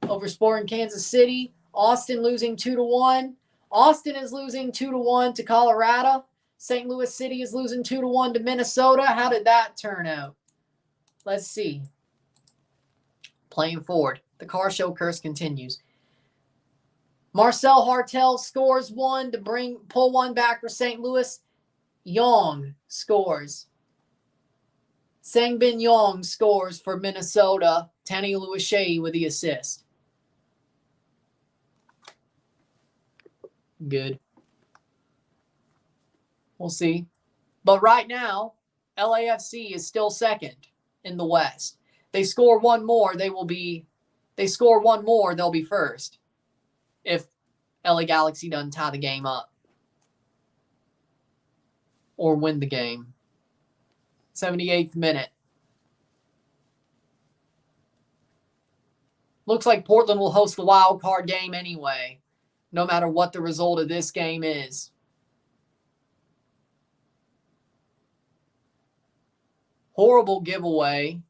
over Sporting Kansas City. Austin losing 2-1. Austin is losing 2-1 to Colorado. St. Louis City is losing 2-1 to Minnesota. How did that turn out? Let's see. Playing forward. The car show curse continues. Marcel Hartel scores one to pull one back for St. Louis. Yong scores. Sangbin Yong scores for Minnesota. Tanny Louis with the assist. Good. We'll see. But right now, LAFC is still second in the West. They score one more, they'll be first. If LA Galaxy doesn't tie the game up. Or win the game. 78th minute. Looks like Portland will host the wild card game anyway, no matter what the result of this game is. Horrible giveaway.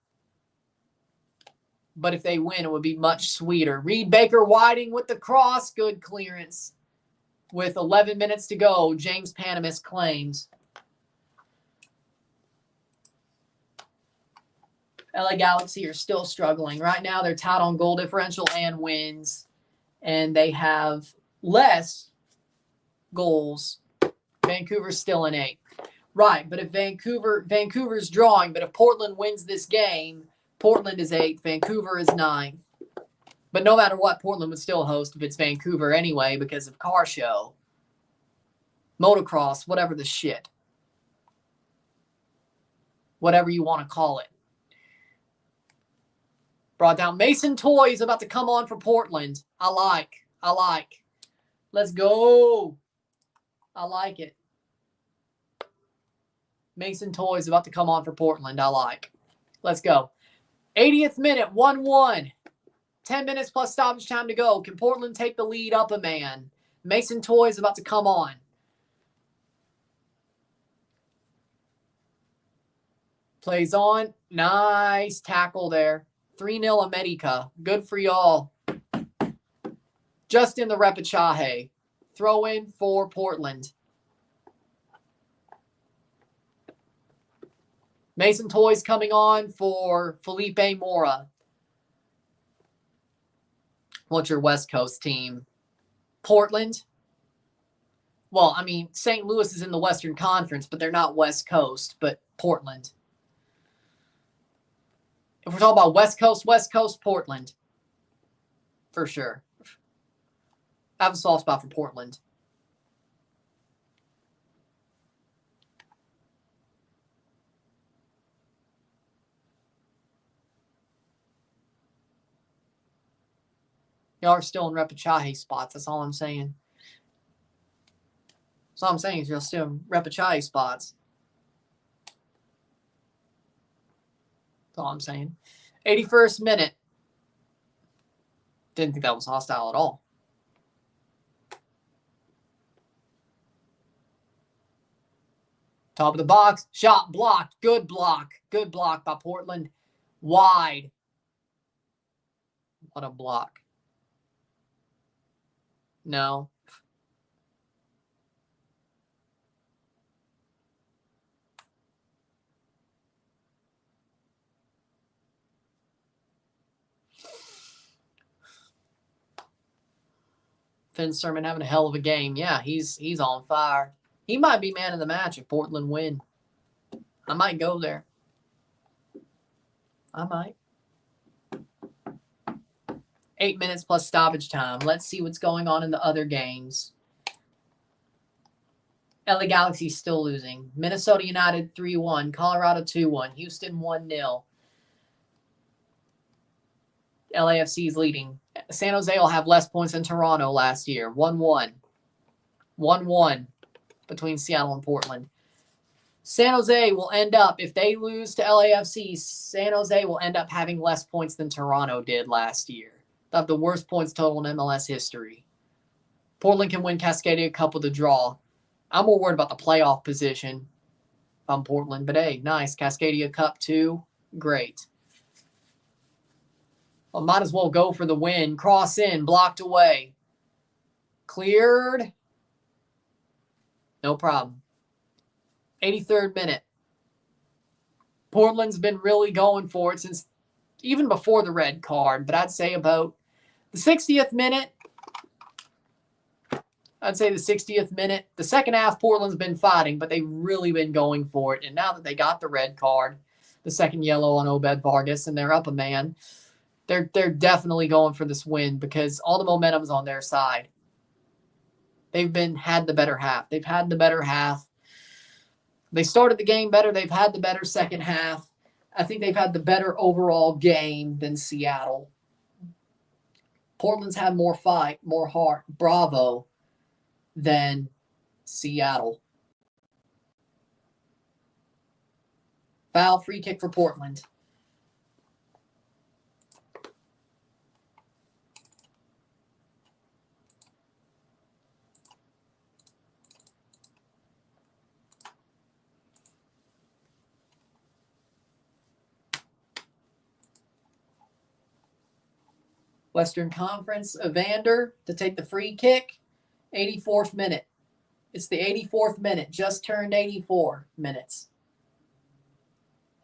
But if they win, it would be much sweeter. Reed Baker-Whiting with the cross. Good clearance. With 11 minutes to go, James Panamis claims. LA Galaxy are still struggling. Right now, they're tied on goal differential and wins. And they have less goals. Vancouver's still in 8th. Right, but if Vancouver's drawing, but if Portland wins this game, Portland is 8th, Vancouver is 9th. But no matter what, Portland would still host if it's Vancouver anyway because of car show, motocross, whatever the shit. Whatever you want to call it. Brought down. Mason Toy is about to come on for Portland. I like. Let's go. I like it. Mason Toy is about to come on for Portland. I like. Let's go. 80th minute, 1-1. 10 minutes plus stoppage time to go. Can Portland take the lead up a man? Mason Toy is about to come on. Plays on. Nice tackle there. 3-0 America. Good for y'all. Just in the repechaje. Throw in for Portland. Mason Toy's coming on for Felipe Mora. What's your West Coast team? Portland? Well, I mean, St. Louis is in the Western Conference, but they're not West Coast, but Portland. If we're talking about West Coast, Portland. For sure. I have a soft spot for Portland. Y'all are still in repechaje spots. That's all I'm saying. That's all I'm saying is you're still in repechaje spots. That's all I'm saying. 81st minute. Didn't think that was hostile at all. Top of the box. Shot blocked. Good block. Good block by Portland. Wide. What a block. No. Finn Sermon having a hell of a game. Yeah, he's on fire. He might be man of the match if Portland win. I might go there. I might. 8 minutes plus stoppage time. Let's see what's going on in the other games. LA Galaxy still losing. Minnesota United 3-1. Colorado 2-1. Houston 1-0. LAFC is leading. San Jose will have less points than Toronto last year. 1-1. 1-1 between Seattle and Portland. San Jose will end up, if they lose to LAFC, San Jose will end up having less points than Toronto did last year. They'll have the worst points total in MLS history. Portland can win Cascadia Cup with a draw. I'm more worried about the playoff position if I'm Portland. But hey, nice. Cascadia Cup 2. Great. Well, might as well go for the win. Cross in. Blocked away. Cleared. No problem. 83rd minute. Portland's been really going for it since even before the red card. But I'd say about the 60th minute. The second half, Portland's been fighting, but they've really been going for it. And now that they got the red card, the second yellow on Obed Vargas, and they're up a man, they're definitely going for this win because all the momentum's on their side. They've had the better half. They started the game better. They've had the better second half. I think they've had the better overall game than Seattle. Portland's had more fight, more heart, bravo, than Seattle. Foul, free kick for Portland. Western Conference, Evander to take the free kick. 84th minute. It's the 84th minute. Just turned 84 minutes.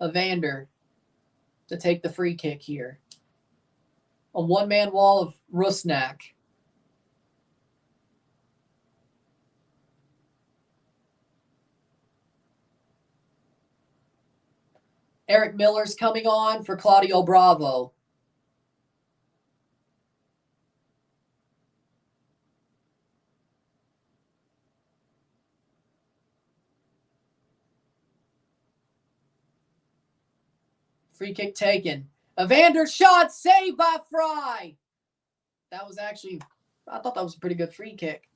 Evander to take the free kick here. A one-man wall of Rusnak. Eric Miller's coming on for Claudio Bravo. Free kick taken. Evander shot, saved by Fry. That was actually, I thought that was a pretty good free kick.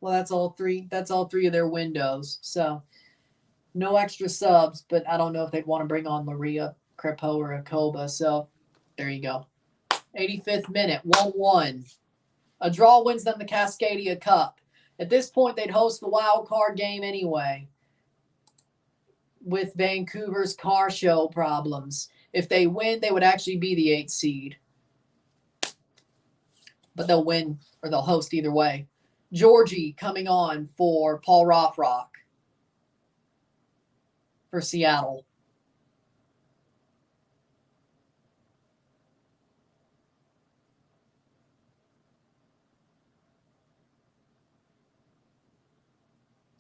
Well, that's all three of their windows. So no extra subs, but I don't know if they'd want to bring on Maria, Crepeau, or Akoba. So there you go. 85th minute, 1-1. A draw wins them the Cascadia Cup. At this point, they'd host the wild card game anyway with Vancouver's car show problems. If they win, they would actually be the 8th seed. But they'll win or they'll host either way. Georgie coming on for Paul Rothrock for Seattle.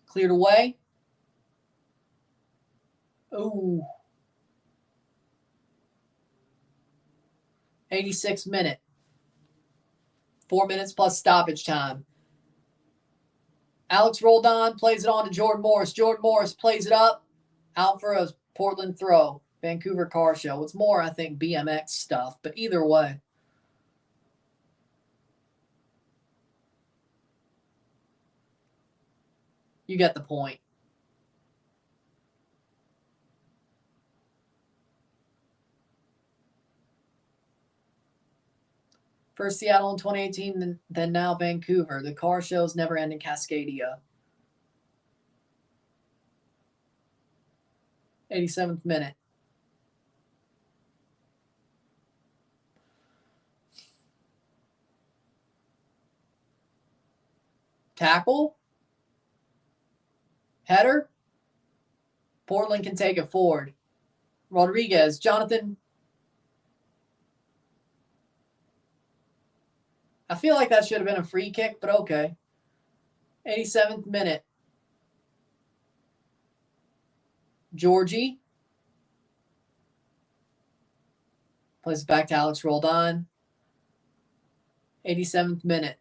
Cleared away. Ooh. 86th minute. 4 minutes plus stoppage time. Alex Roldan plays it on to Jordan Morris. Jordan Morris plays it up. Out for a Portland throw. Vancouver car show. It's more, I think, BMX stuff. But either way. You get the point. First Seattle in 2018, then now Vancouver. The car shows never end in Cascadia. 87th minute. Tackle. Header. Portland can take it forward. Rodriguez. Jonathan. I feel like that should have been a free kick, but okay. 87th minute. Georgie. Plays it back to Alex Roldan. 87th minute.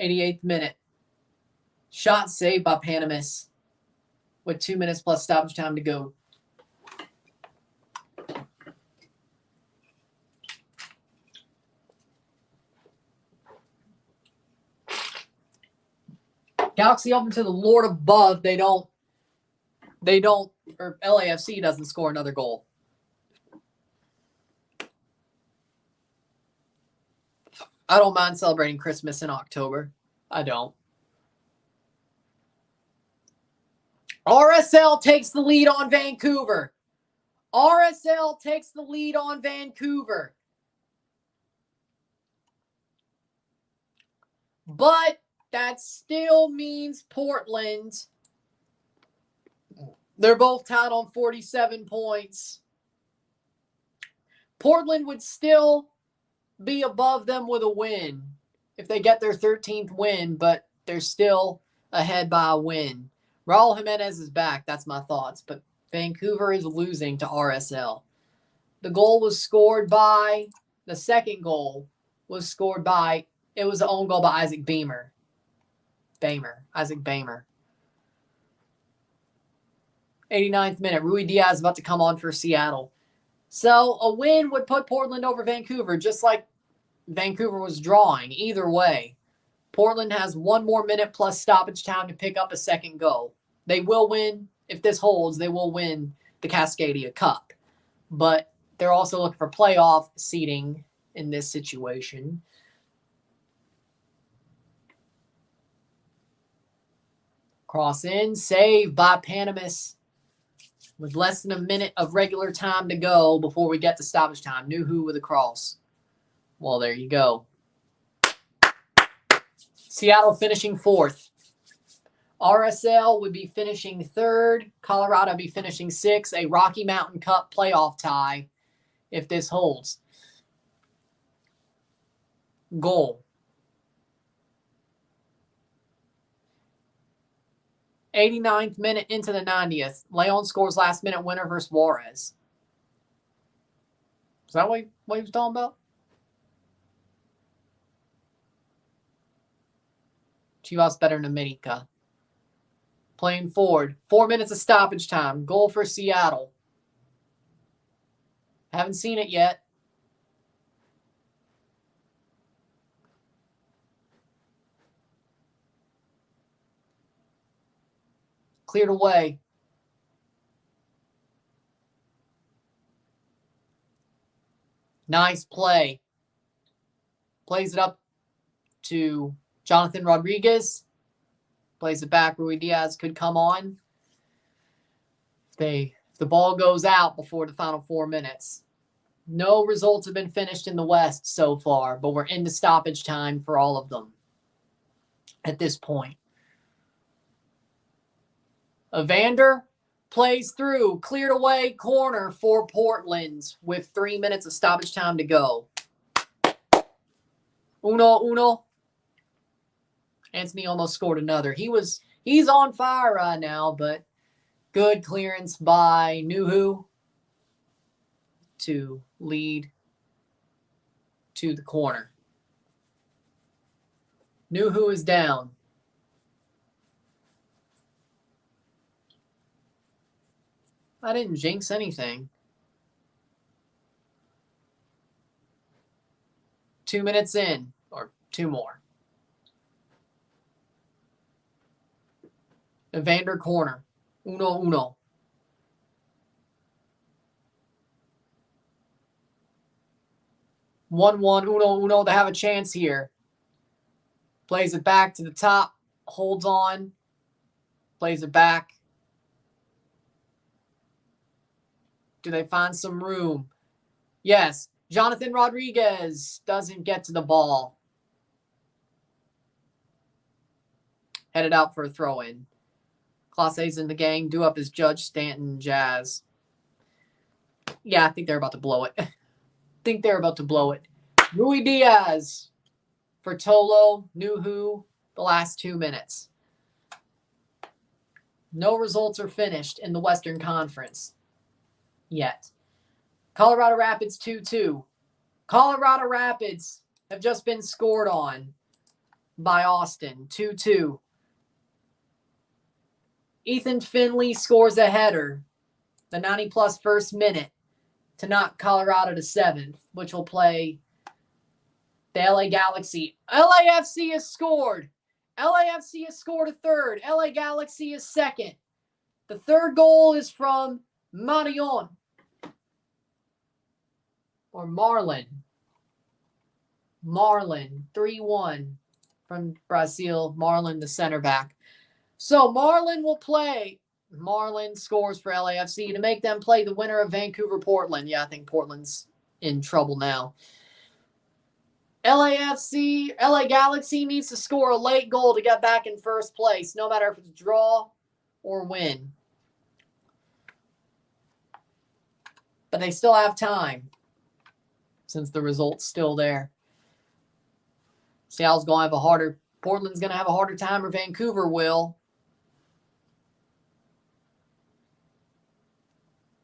'88th minute. Shot saved by Panamis with 2 minutes plus stoppage time to go. Galaxy open to the Lord above. They don't, or LAFC doesn't score another goal. I don't mind celebrating Christmas in October. I don't. RSL takes the lead on Vancouver. RSL takes the lead on Vancouver. But that still means Portland. They're both tied on 47 points. Portland would still be above them with a win if they get their 13th win, but they're still ahead by a win. Raul Jimenez is back. That's my thoughts. But Vancouver is losing to RSL. The goal was scored by, the second goal was scored by, it was an own goal by Isaac Isaac Bamer. 89th minute. Rui Diaz about to come on for Seattle. So a win would put Portland over Vancouver, just like Vancouver was drawing. Either way, Portland has one more minute plus stoppage time to pick up a second goal. They will win. If this holds, they will win the Cascadia Cup. But they're also looking for playoff seeding in this situation. Cross in, save by Panamis. With less than a minute of regular time to go before we get to stoppage time. Nuhu with a cross. Well, there you go. Seattle finishing 4th. RSL would be finishing 3rd. Colorado would be finishing 6th. A Rocky Mountain Cup playoff tie if this holds. Goal. 89th minute into the 90th. Leon scores last minute winner versus Juarez. Is that what he was talking about? Chivas better than America. Playing forward. 4 minutes of stoppage time. Goal for Seattle. Haven't seen it yet. Cleared away. Nice play. Plays it up to Jonathan Rodriguez. Plays it back. Rui Diaz could come on. If the ball goes out before the final 4 minutes. No results have been finished in the West so far, but we're into stoppage time for all of them at this point. Evander plays through, cleared away, corner for Portland with 3 minutes of stoppage time to go. Uno. Anthony almost scored another. He's on fire right now, but good clearance by Nuhu to lead to the corner. Nuhu is down. I didn't jinx anything. 2 minutes in, or 2 more. Evander corner. Uno. One. Uno. They have a chance here. Plays it back to the top. Holds on. Plays it back. Do they find some room? Yes. Jonathan Rodriguez doesn't get to the ball. Headed out for a throw-in. Class A's in the gang. Do up as Judge Stanton Jazz. Yeah, I think they're about to blow it. Rui Diaz for Tolo, Nuhu, the last 2 minutes. No results are finished in the Western Conference yet. Colorado Rapids 2-2. Colorado Rapids have just been scored on by Austin. 2-2. Ethan Finley scores a header, the 90-plus first minute, to knock Colorado to 7th, which will play the LA Galaxy. LAFC has scored. LAFC has scored a third. LA Galaxy is second. The third goal is from Marion. Or Marlon. Marlon, 3-1 from Brazil. Marlon, the center back. So Marlon will play. Marlon scores for LAFC to make them play the winner of Vancouver-Portland. Yeah, I think Portland's in trouble now. LA Galaxy needs to score a late goal to get back in first place, no matter if it's draw or win. But they still have time since the result's still there. Seattle's going to have a harder, Portland's going to have a harder time, or Vancouver will.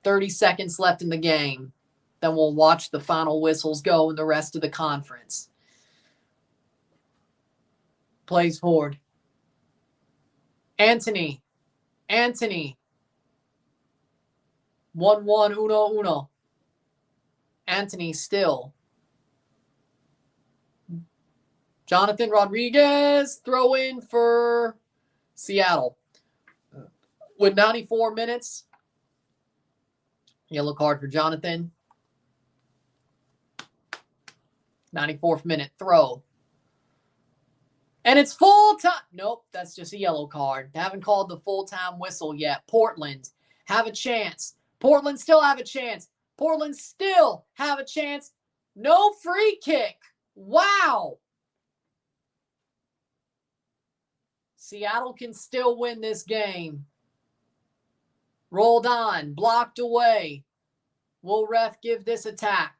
30 seconds left in the game. Then we'll watch the final whistles go in the rest of the conference. Plays forward. Anthony. 1-1, 1-1. Anthony still. Jonathan Rodriguez, throw in for Seattle. With 94 minutes. Yellow card for Jonathan. 94th minute throw. And it's full time. Nope, that's just a yellow card. They haven't called the full-time whistle yet. Portland have a chance. Portland still have a chance. Portland still have a chance. No free kick. Wow. Seattle can still win this game. Rolled on. Blocked away. Will ref give this attack?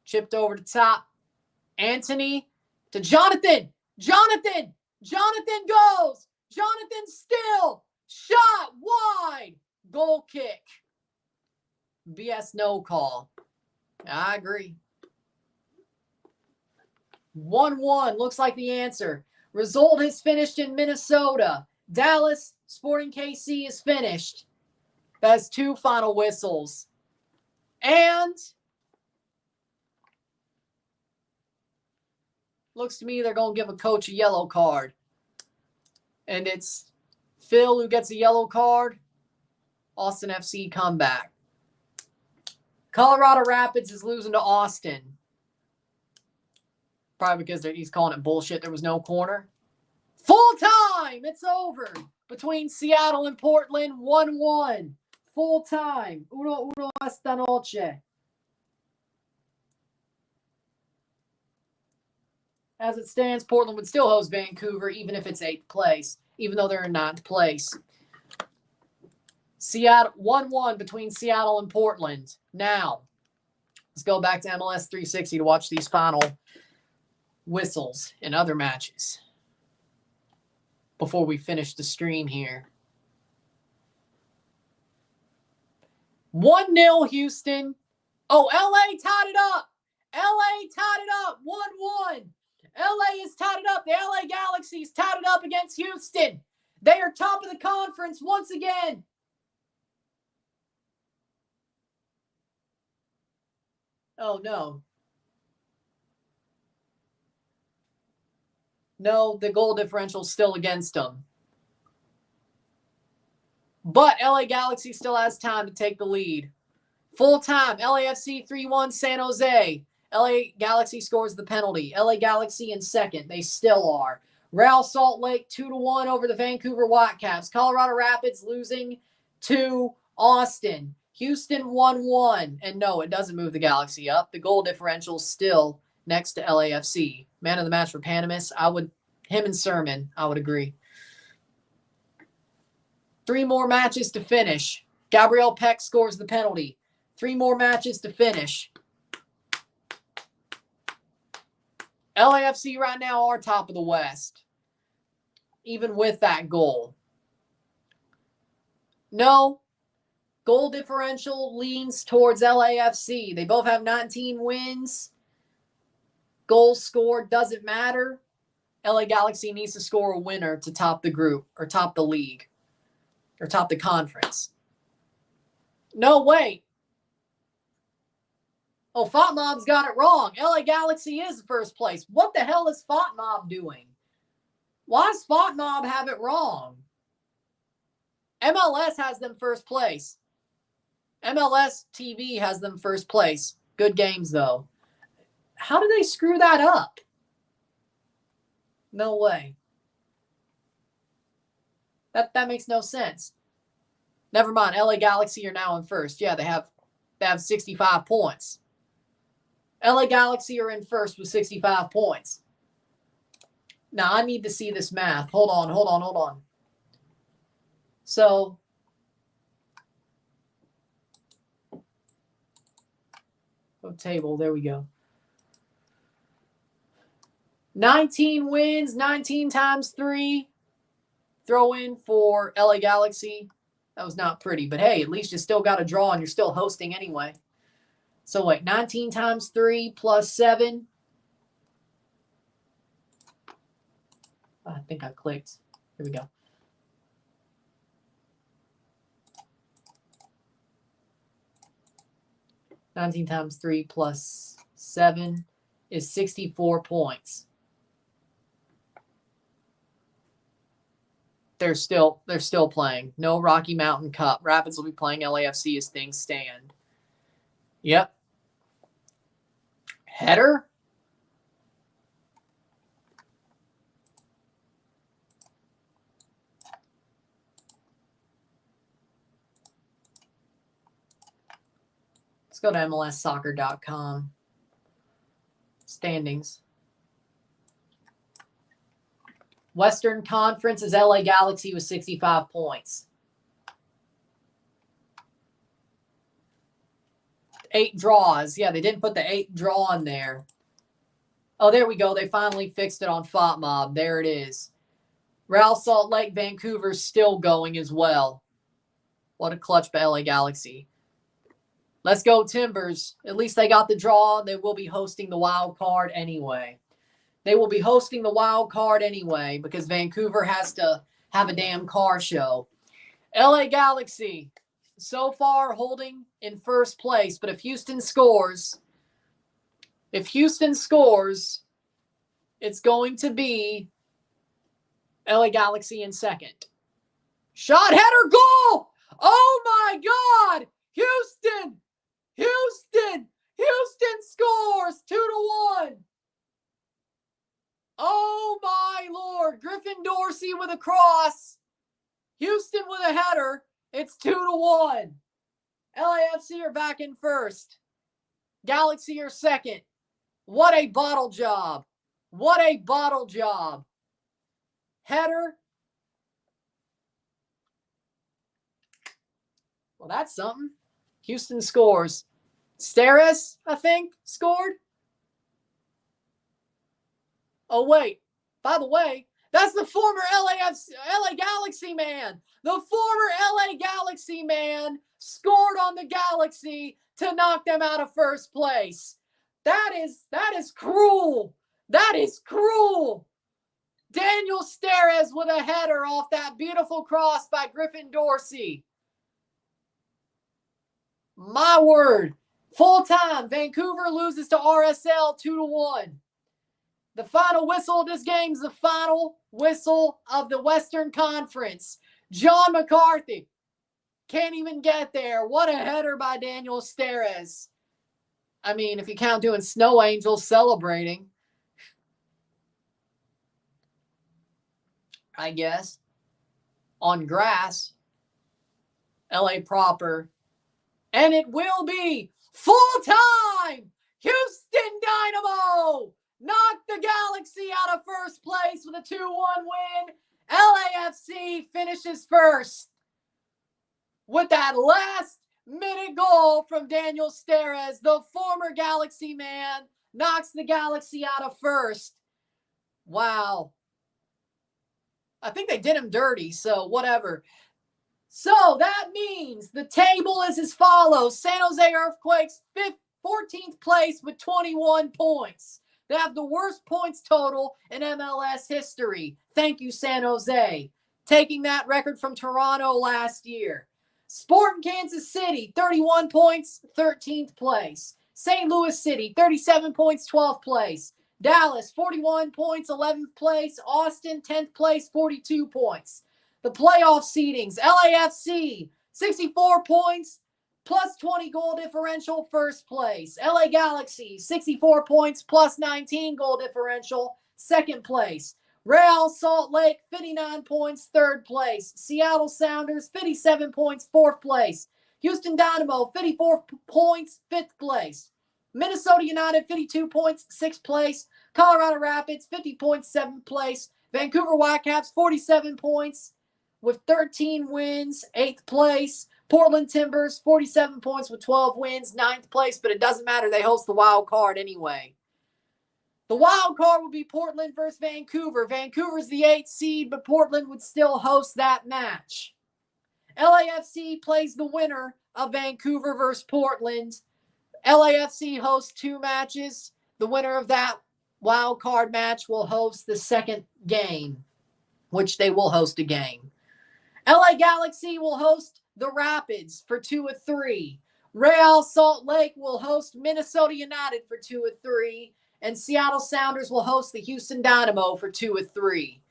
Chipped over the top. Anthony to Jonathan. Jonathan goes. Jonathan still. Shot wide. Goal kick. BS no call. I agree. 1-1 looks like the answer. Result has finished in Minnesota. Dallas Sporting KC is finished. That's 2 final whistles. And looks to me they're going to give a coach a yellow card. And it's Phil who gets a yellow card. Austin FC comeback. Colorado Rapids is losing to Austin. Probably because he's calling it bullshit. There was no corner. Full time. It's over. Between Seattle and Portland, 1-1. Full time. 1-1 esta noche. As it stands, Portland would still host Vancouver, even if it's 8th place, even though they're in 9th place. Seattle 1-1 between Seattle and Portland. Now, let's go back to MLS 360 to watch these final whistles in other matches before we finish the stream here. 1-0 Houston. Oh, LA tied it up. LA tied it up. 1-1. LA is tied it up. The LA Galaxy's tied it up against Houston. They are top of the conference once again. Oh, no. No, the goal differential's still against them. But LA Galaxy still has time to take the lead. Full time, LAFC 3-1 San Jose. LA Galaxy scores the penalty. LA Galaxy in second. They still are. Real Salt Lake 2-1 over the Vancouver Whitecaps. Colorado Rapids losing to Austin. Houston 1-1. And no, it doesn't move the Galaxy up. The goal differential is still next to LAFC. Man of the match for Panamis. Him and Sermon, I would agree. 3 more matches to finish. Gabriel Peck scores the penalty. 3 more matches to finish. LAFC right now are top of the West, even with that goal. No, goal differential leans towards LAFC. They both have 19 wins. Goals scored doesn't matter. LA Galaxy needs to score a winner to top the group or top the league or top the conference. No, wait. Oh, FOTMob's got it wrong. LA Galaxy is first place. What the hell is FOTMob doing? Why does FOTMob have it wrong? MLS has them first place. MLS TV has them first place. Good games, though. How did they screw that up? No way. That makes no sense. Never mind. LA Galaxy are now in first. Yeah, they have 65 points. LA Galaxy are in first with 65 points. Now, I need to see this math. Hold on. So, table, there we go. 19 wins, 19 times 3. Throw in for LA Galaxy. That was not pretty, but hey, at least you still got a draw and you're still hosting anyway. So wait, 19 times 3 plus 7. I think I clicked. Here we go. $19 times 3 plus 7 is 64 points. They're still playing. No Rocky Mountain Cup. Rapids will be playing LAFC as things stand. Yep. Header. Let's go to MLSsoccer.com. Standings. Western Conference is LA Galaxy with 65 points. 8 draws. Yeah, they didn't put the 8 draw in there. Oh, there we go. They finally fixed it on FOTMob. There it is. Real Salt Lake, Vancouver's still going as well. What a clutch by LA Galaxy. Let's go Timbers. At least they got the draw. They will be hosting the wild card anyway. Because Vancouver has to have a damn car show. LA Galaxy so far holding in first place, but if Houston scores, it's going to be LA Galaxy in second. Shot, header, goal! Oh my God! Houston scores 2-1. Oh my Lord. Griffin Dorsey with a cross. Houston with a header. It's 2-1. LAFC are back in first. Galaxy are second. What a bottle job. Header. Well, that's something. Houston scores. Steres, I think, scored. Oh, wait. By the way, that's the former LA Galaxy man. The former LA Galaxy man scored on the Galaxy to knock them out of first place. That is cruel. That is cruel. Daniel Steres with a header off that beautiful cross by Griffin Dorsey. My word. Full time. Vancouver loses to RSL 2-1. The final whistle of this game is the final whistle of the Western Conference. John McCarthy can't even get there. What a header by Daniel Steres. I mean, if you count doing snow angels celebrating, I guess, on grass, LA proper. And it will be full-time Houston Dynamo knocked the Galaxy out of first place with a 2-1 win. LAFC finishes first with that last-minute goal from Daniel Steres. The former Galaxy man knocks the Galaxy out of first. Wow. I think they did him dirty, so whatever. So that means the table is as follows. San Jose Earthquakes, 14th place with 21 points. They have the worst points total in MLS history. Thank you, San Jose. Taking that record from Toronto last year. Sporting Kansas City, 31 points, 13th place. St. Louis City, 37 points, 12th place. Dallas, 41 points, 11th place. Austin, 10th place, 42 points. The playoff seedings, LAFC, 64 points, plus 20 goal differential, first place. LA Galaxy, 64 points, plus 19 goal differential, second place. Real Salt Lake, 59 points, third place. Seattle Sounders, 57 points, fourth place. Houston Dynamo, 54 points, fifth place. Minnesota United, 52 points, sixth place. Colorado Rapids, 50 points, seventh place. Vancouver Whitecaps, 47 points with 13 wins, eighth place. Portland Timbers, 47 points with 12 wins, ninth place, but it doesn't matter. They host the wild card anyway. The wild card will be Portland versus Vancouver. Vancouver's the 8th seed, but Portland would still host that match. LAFC plays the winner of Vancouver versus Portland. LAFC hosts 2 matches. The winner of that wild card match will host the second game, which they will host a game. LA Galaxy will host the Rapids for 2 of 3. Real Salt Lake will host Minnesota United for 2 of 3. And Seattle Sounders will host the Houston Dynamo for 2 of 3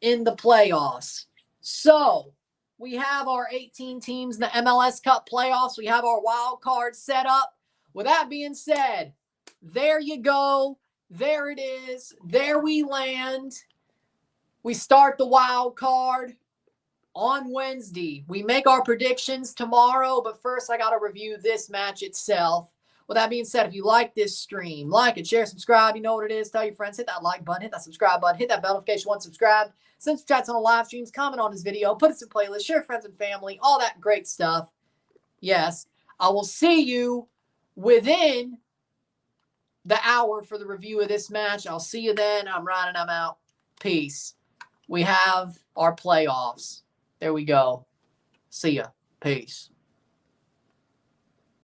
in the playoffs. So we have our 18 teams in the MLS Cup playoffs. We have our wild card set up. With that being said, there you go. There it is. There we land. We start the wild card on Wednesday. We make our predictions tomorrow, but first I got to review this match itself. With that being said, if you like this stream, like it, share, subscribe. You know what it is. Tell your friends. Hit that like button. Hit that subscribe button. Hit that bell notification once subscribed. Send some chats on the live streams. Comment on this video. Put us in playlist. Share friends and family. All that great stuff. Yes. I will see you within the hour for the review of this match. I'll see you then. I'm Ryan and I'm out. Peace. We have our playoffs. There we go. See ya. Peace.